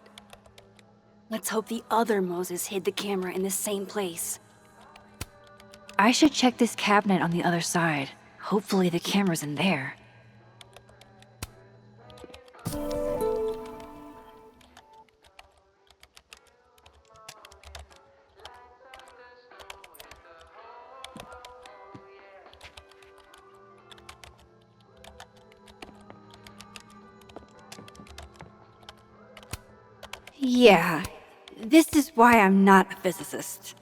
Let's hope the other Moses hid the camera in the same place. I should check this cabinet on the other side. Hopefully the camera's in there. Yeah, this is why I'm not a physicist.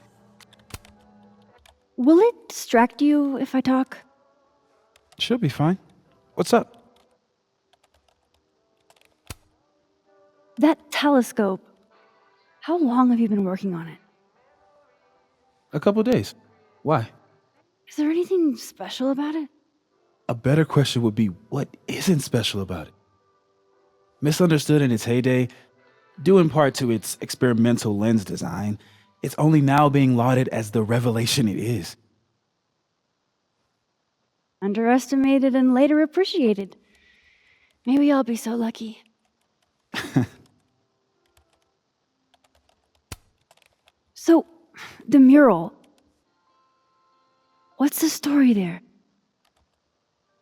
Will it distract you if I talk? She'll be fine. What's up? That telescope. How long have you been working on it? A couple days. Why? Is there anything special about it? A better question would be, what isn't special about it? Misunderstood in its heyday, due in part to its experimental lens design, it's only now being lauded as the revelation it is. Underestimated and later appreciated. Maybe I'll be so lucky. So, the mural. What's the story there?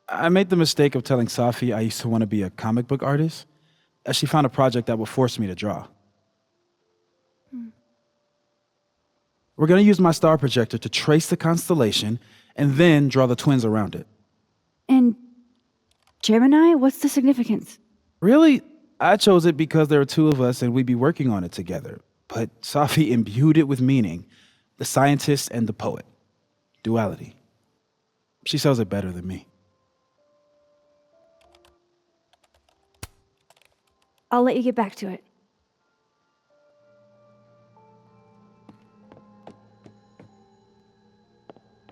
I made the mistake of telling Safi I used to want to be a comic book artist, as she found a project that would force me to draw. We're going to use my star projector to trace the constellation and then draw the twins around it. And Gemini, what's the significance? Really, I chose it because there are two of us and we'd be working on it together. But Safi imbued it with meaning, the scientist and the poet. Duality. She sells it better than me. I'll let you get back to it.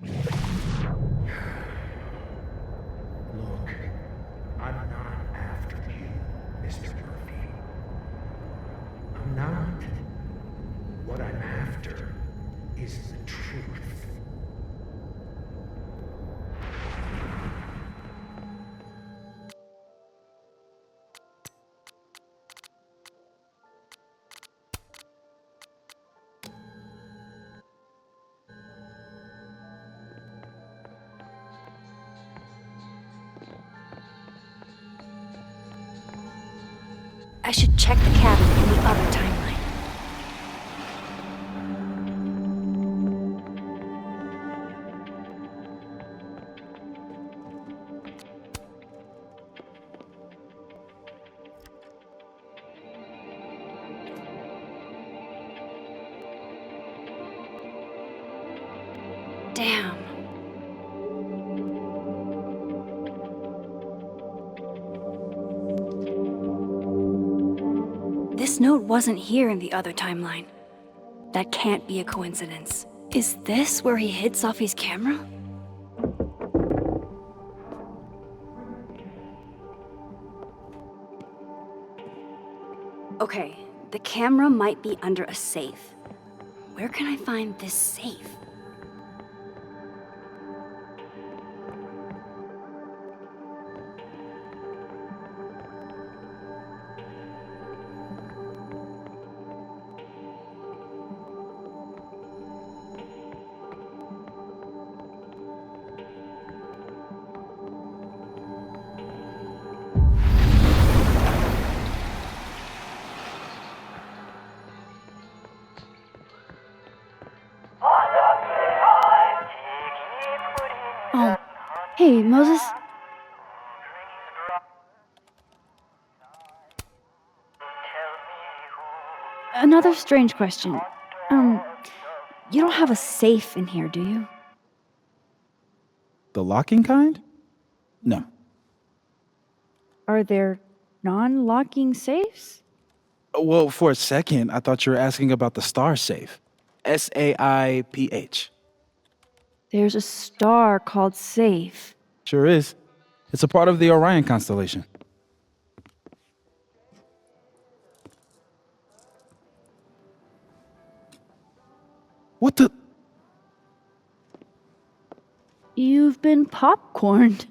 Look, I'm not after you, Mr. Murphy. I'm not. What I'm after is the truth. I should check the cabinet in the other timeline. Damn. This note wasn't here in the other timeline. That can't be a coincidence. Is this where he hid Safi's camera? Okay, the camera might be under a safe. Where can I find this safe? Oh, hey, Moses? Another strange question. You don't have a safe in here, do you? The locking kind? No. Are there non-locking safes? Well, for a second, I thought you were asking about the star safe. SAIPH. There's a star called Safe. Sure is. It's a part of the Orion constellation. What the? You've been popcorned.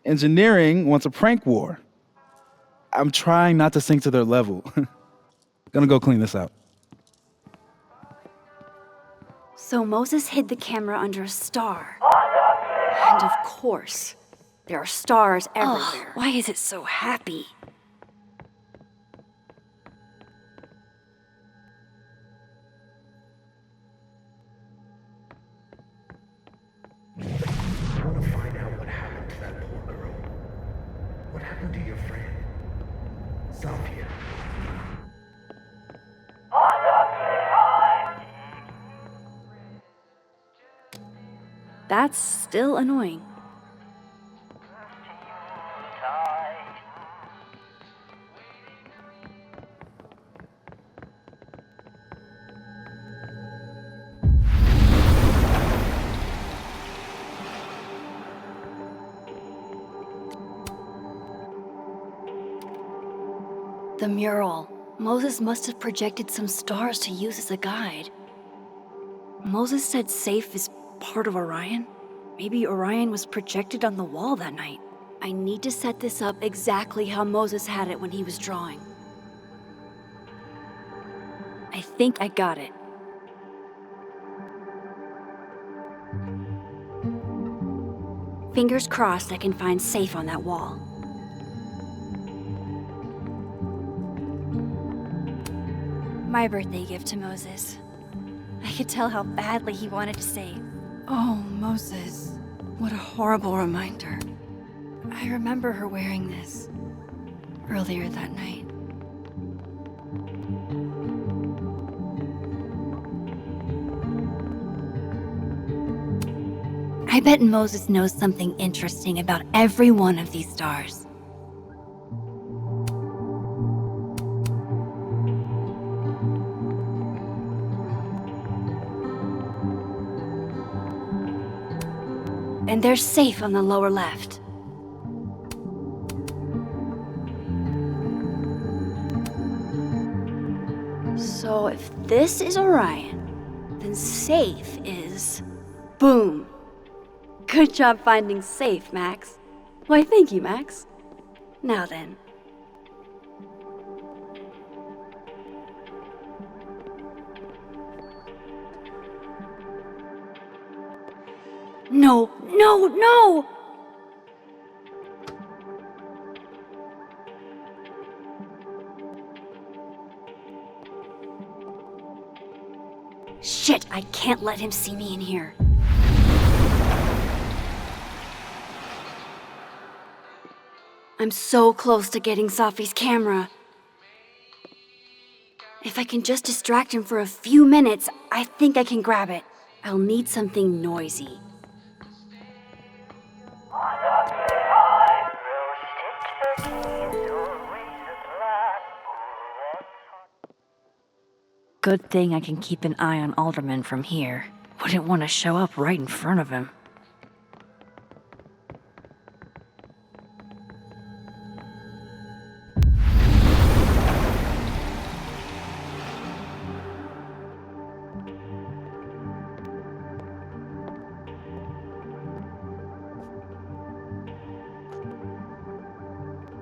Engineering wants a prank war. I'm trying not to sink to their level. Gonna go clean this out. So Moses hid the camera under a star. And of course, there are stars everywhere. Why is it so happy? I want to find out what happened to that poor girl. What happened to your friend, Safi? That's still annoying. The mural. Moses must have projected some stars to use as a guide. Moses said Safe is part of Orion? Maybe Orion was projected on the wall that night. I need to set this up exactly how Moses had it when he was drawing. I think I got it. Fingers crossed I can find Safe on that wall. My birthday gift to Moses. I could tell how badly he wanted to say, "Oh, Moses, what a horrible reminder." I remember her wearing this earlier that night. I bet Moses knows something interesting about every one of these stars. And they're Safe on the lower left. So if this is Orion, then Safe is... Boom! Good job finding Safe, Max. Why, thank you, Max. Now then. No, no, no! Shit, I can't let him see me in here. I'm so close to getting Safi's camera. If I can just distract him for a few minutes, I think I can grab it. I'll need something noisy. Good thing I can keep an eye on Alderman from here. Wouldn't want to show up right in front of him.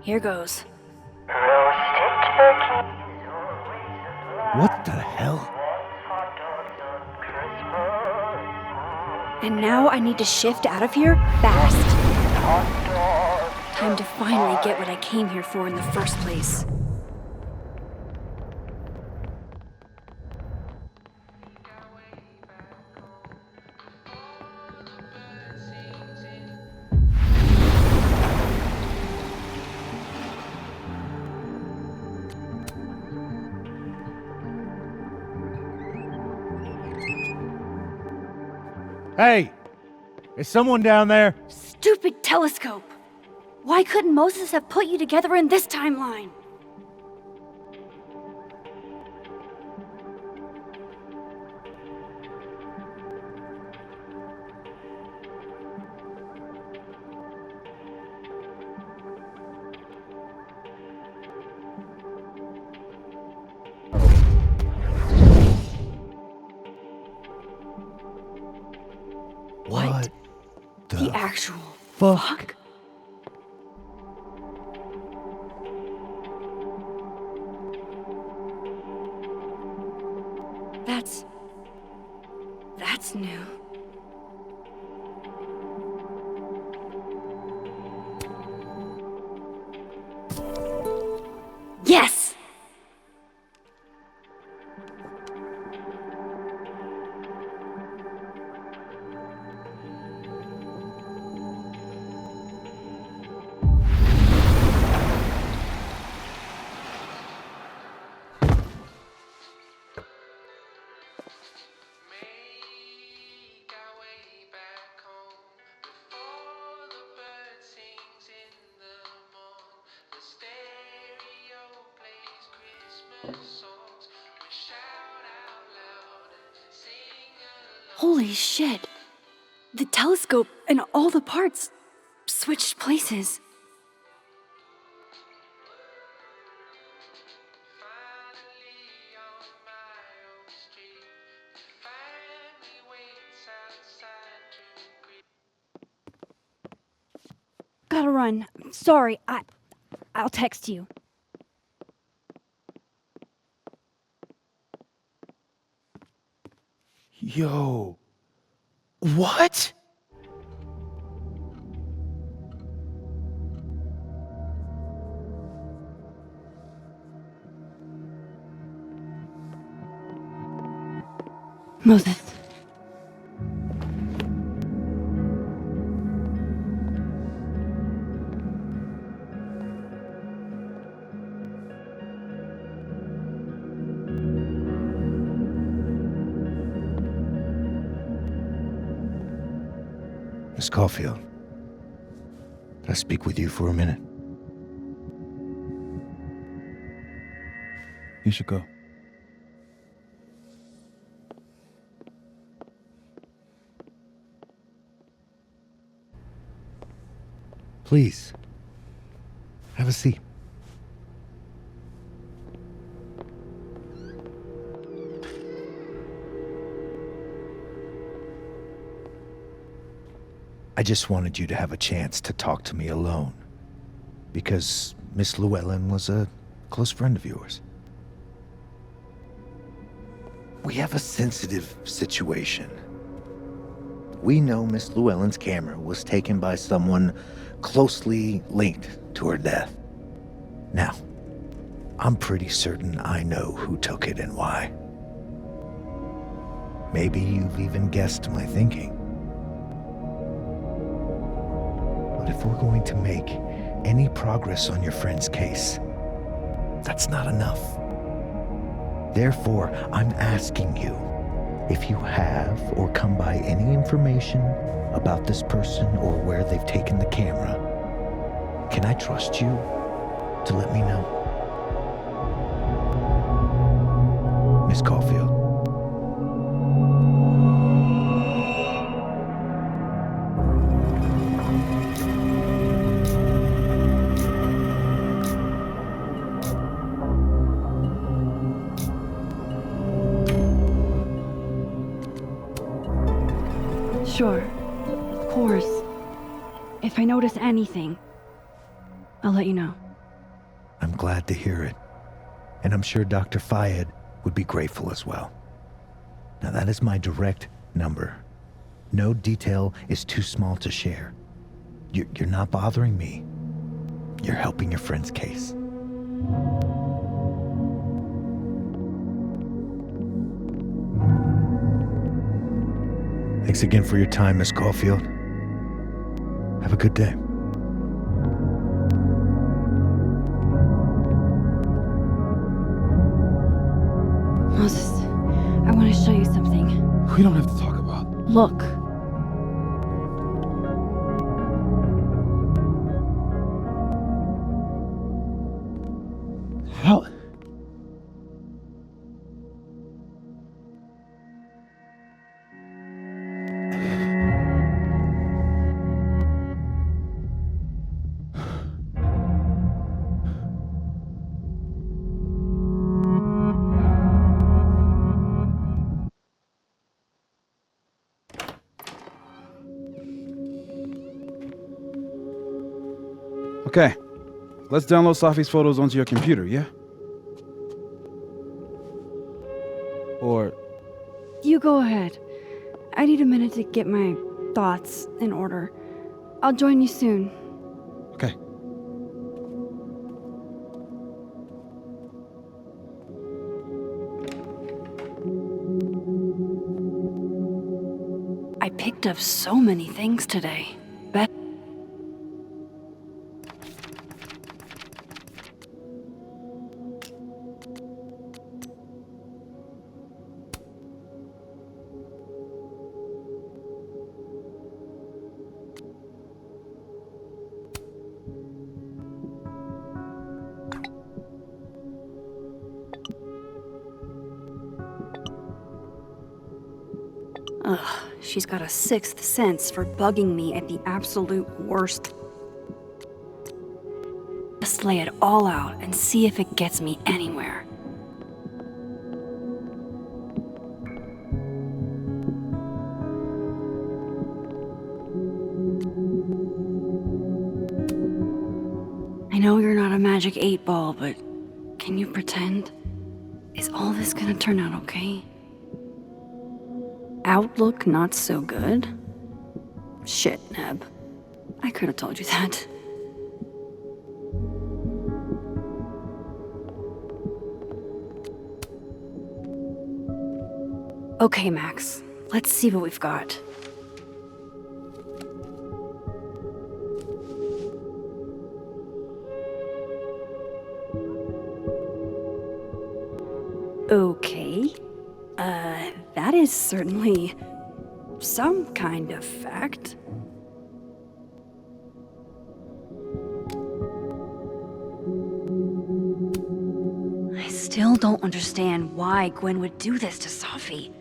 Here goes. What the hell? And now I need to shift out of here fast. Time to finally get what I came here for in the first place. Hey! Is someone down there? Stupid telescope! Why couldn't Moses have put you together in this timeline? What The actual fuck? That's new. Yes! Holy shit. The telescope and all the parts switched places. Gotta run. Sorry, I'll text you. Yo. What? Moses. Miss Caulfield, can I speak with you for a minute? You should go. Please, have a seat. I just wanted you to have a chance to talk to me alone, because Miss Llewellyn was a close friend of yours. We have a sensitive situation. We know Miss Llewellyn's camera was taken by someone closely linked to her death. Now, I'm pretty certain I know who took it and why. Maybe you've even guessed my thinking. But if we're going to make any progress on your friend's case, that's not enough. Therefore, I'm asking you, if you have or come by any information about this person or where they've taken the camera, can I trust you to let me know? Miss Caulfield. Sure. Of course. If I notice anything, I'll let you know. I'm glad to hear it. And I'm sure Dr. Fayed would be grateful as well. Now that is my direct number. No detail is too small to share. You're not bothering me. You're helping your friend's case. Thanks again for your time, Miss Caulfield. Have a good day. Moses, I want to show you something. We don't have to talk about. Look, Okay. Let's download Safi's photos onto your computer, yeah? Or... You go ahead. I need a minute to get my thoughts in order. I'll join you soon. Okay. I picked up so many things today. Bet. Ugh, she's got a sixth sense for bugging me at the absolute worst. Just lay it all out and see if it gets me anywhere. I know you're not a magic 8-ball, but can you pretend? Is all this gonna turn out okay? Outlook not so good? Shit, Neb. I could have told you that. Okay, Max. Let's see what we've got. Okay. That is certainly some kind of fact. I still don't understand why Gwen would do this to Safi.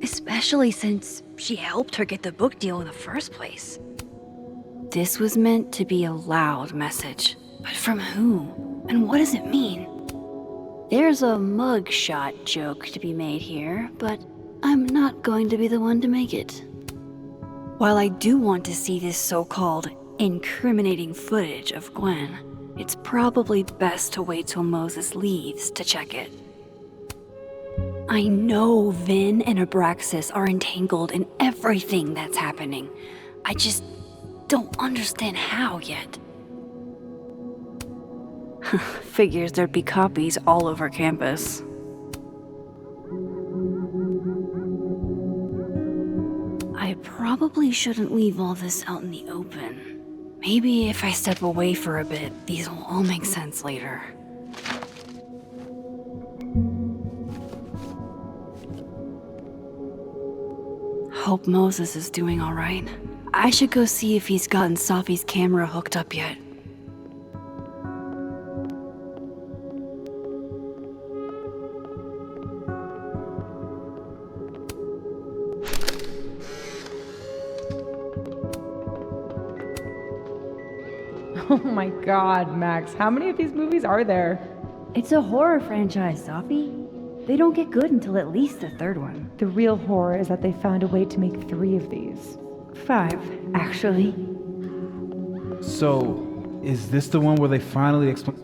Especially since she helped her get the book deal in the first place. This was meant to be a loud message, but from who? And what does it mean? There's a mugshot joke to be made here, but I'm not going to be the one to make it. While I do want to see this so-called incriminating footage of Gwen, it's probably best to wait till Moses leaves to check it. I know Vinh and Abraxas are entangled in everything that's happening. I just don't understand how yet. Figures there'd be copies all over campus. I probably shouldn't leave all this out in the open. Maybe if I step away for a bit, these will all make sense later. Hope Moses is doing all right. I should go see if he's gotten Safi's camera hooked up yet. Oh my god, Max, how many of these movies are there? It's a horror franchise, Safi. They don't get good until at least the third one. The real horror is that they found a way to make 3 of these. 5, actually. So, is this the one where they finally explain?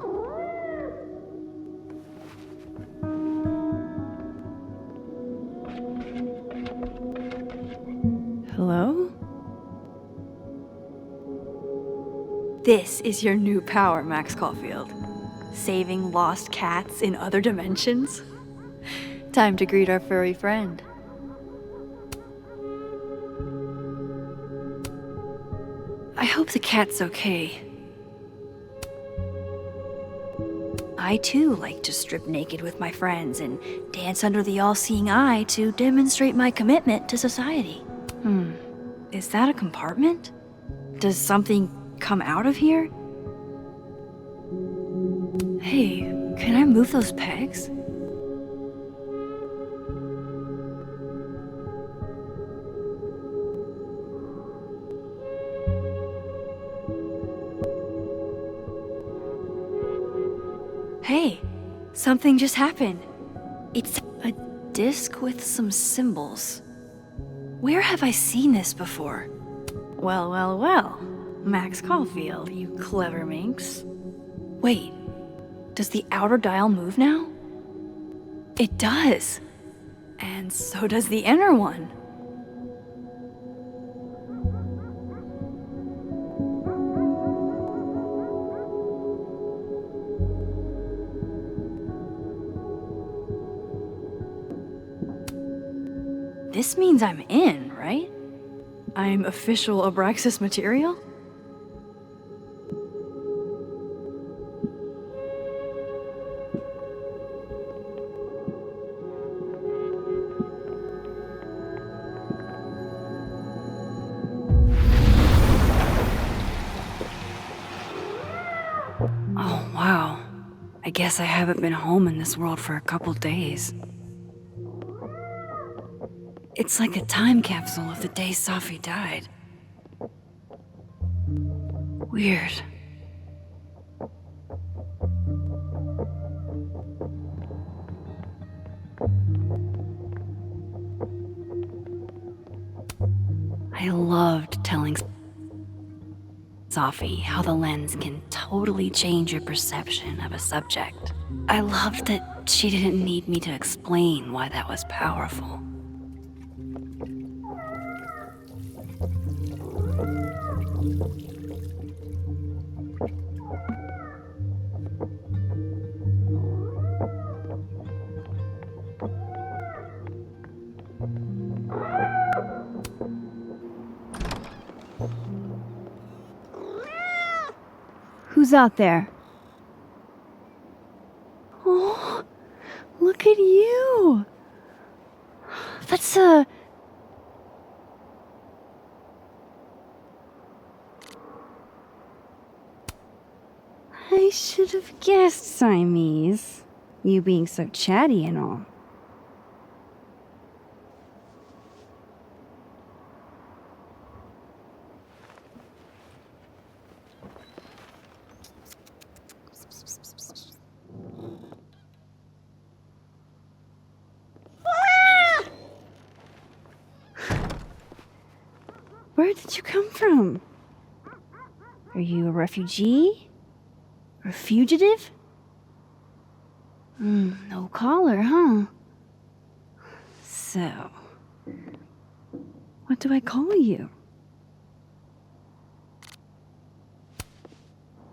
Hello? This is your new power, Max Caulfield. Saving lost cats in other dimensions? Time to greet our furry friend. I hope the cat's okay. I too like to strip naked with my friends and dance under the all-seeing eye to demonstrate my commitment to society. Is that a compartment? Does something come out of here? Hey, can I move those pegs? Hey, something just happened. It's a disc with some symbols. Where have I seen this before? Well, well, well. Max Caulfield, you clever minx. Wait, does the outer dial move now? It does. And so does the inner one. This means I'm in, right? I'm official Abraxas material? Oh, wow. I guess I haven't been home in this world for a couple days. It's like a time capsule of the day Safi died. Weird. I loved telling Safi how the lens can totally change your perception of a subject. I loved that she didn't need me to explain why that was powerful. Who's out there? Oh, look at you! That's I should have guessed, Siamese. You being so chatty and all. Where did you come from? Are you a refugee? Or a fugitive? No collar, huh? So, what do I call you?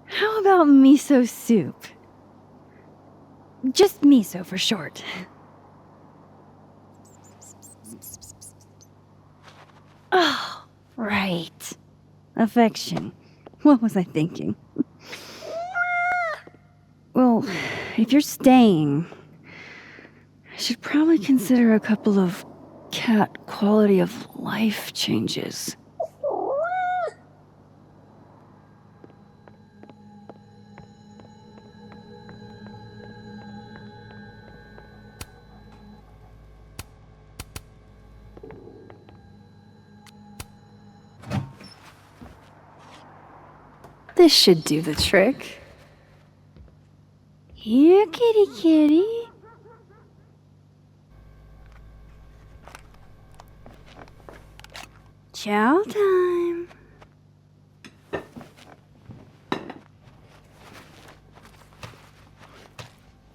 How about miso soup? Just miso for short. Oh, right. Affection. What was I thinking? Well, if you're staying, I should probably consider a couple of cat quality of life changes. This should do the trick. Here, kitty kitty. Chow time.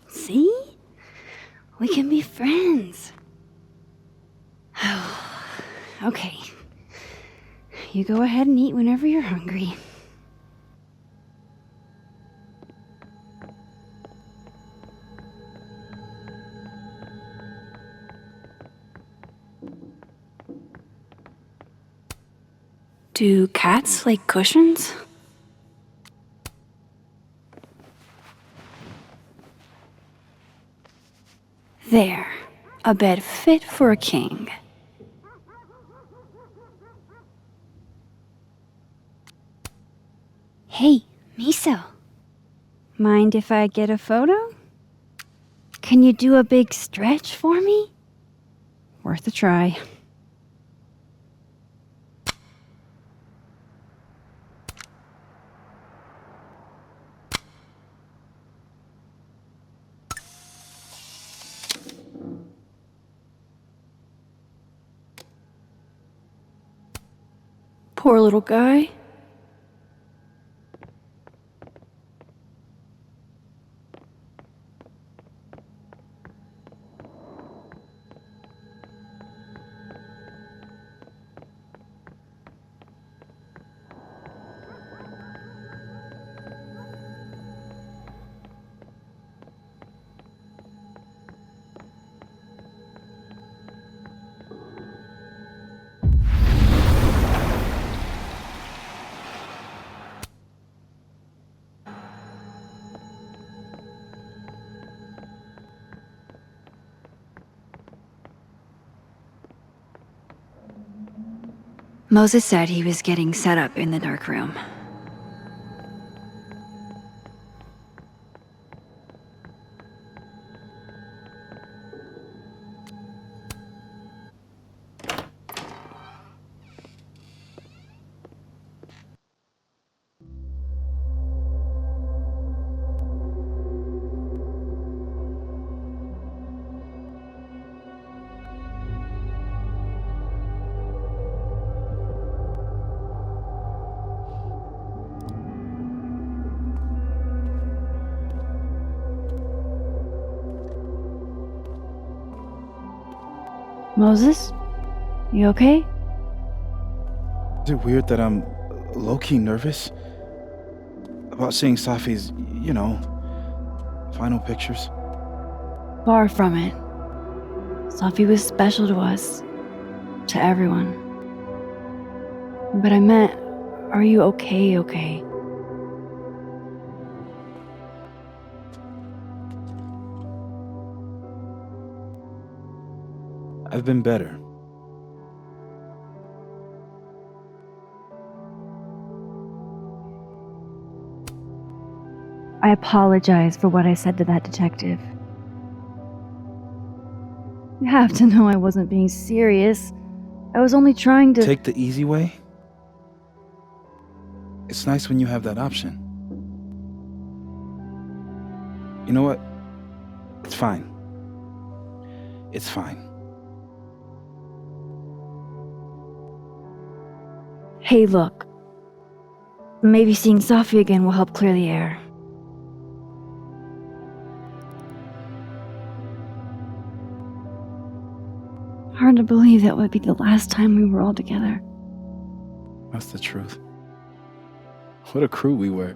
See? We can be friends. Okay. You go ahead and eat whenever you're hungry. Do cats like cushions? There, a bed fit for a king. Hey, Miso. Mind if I get a photo? Can you do a big stretch for me? Worth a try. Poor little guy. Moses said he was getting set up in the dark room. Moses? You okay? Is it weird that I'm low-key nervous about seeing Safi's, final pictures? Far from it. Safi was special to us. To everyone. But I meant, are you okay? I've been better. I apologize for what I said to that detective. You have to know I wasn't being serious. I was only trying to... Take the easy way? It's nice when you have that option. You know what? It's fine. It's fine. Hey, look. Maybe seeing Safi again will help clear the air. Hard to believe that would be the last time we were all together. That's the truth. What a crew we were.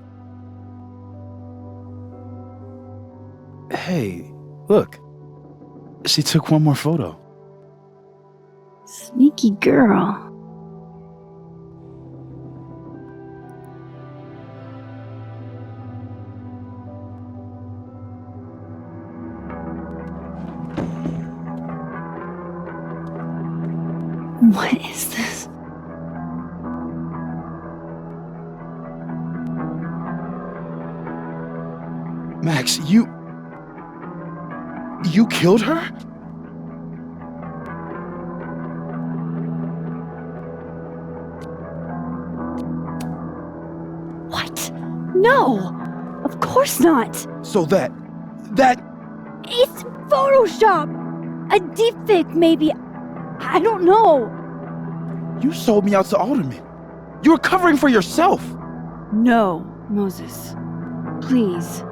Hey, look. She took one more photo. Sneaky girl. What is this? Max, you killed her? What? No! Of course not! So that... It's Photoshop! A deepfake, maybe. I don't know. You sold me out to Alderman. You were covering for yourself. No, Moses. Please.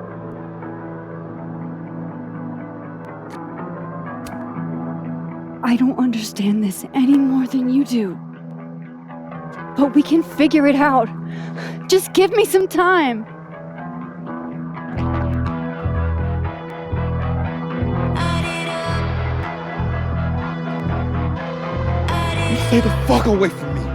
I don't understand this any more than you do. But we can figure it out. Just give me some time. Stay the fuck away from me.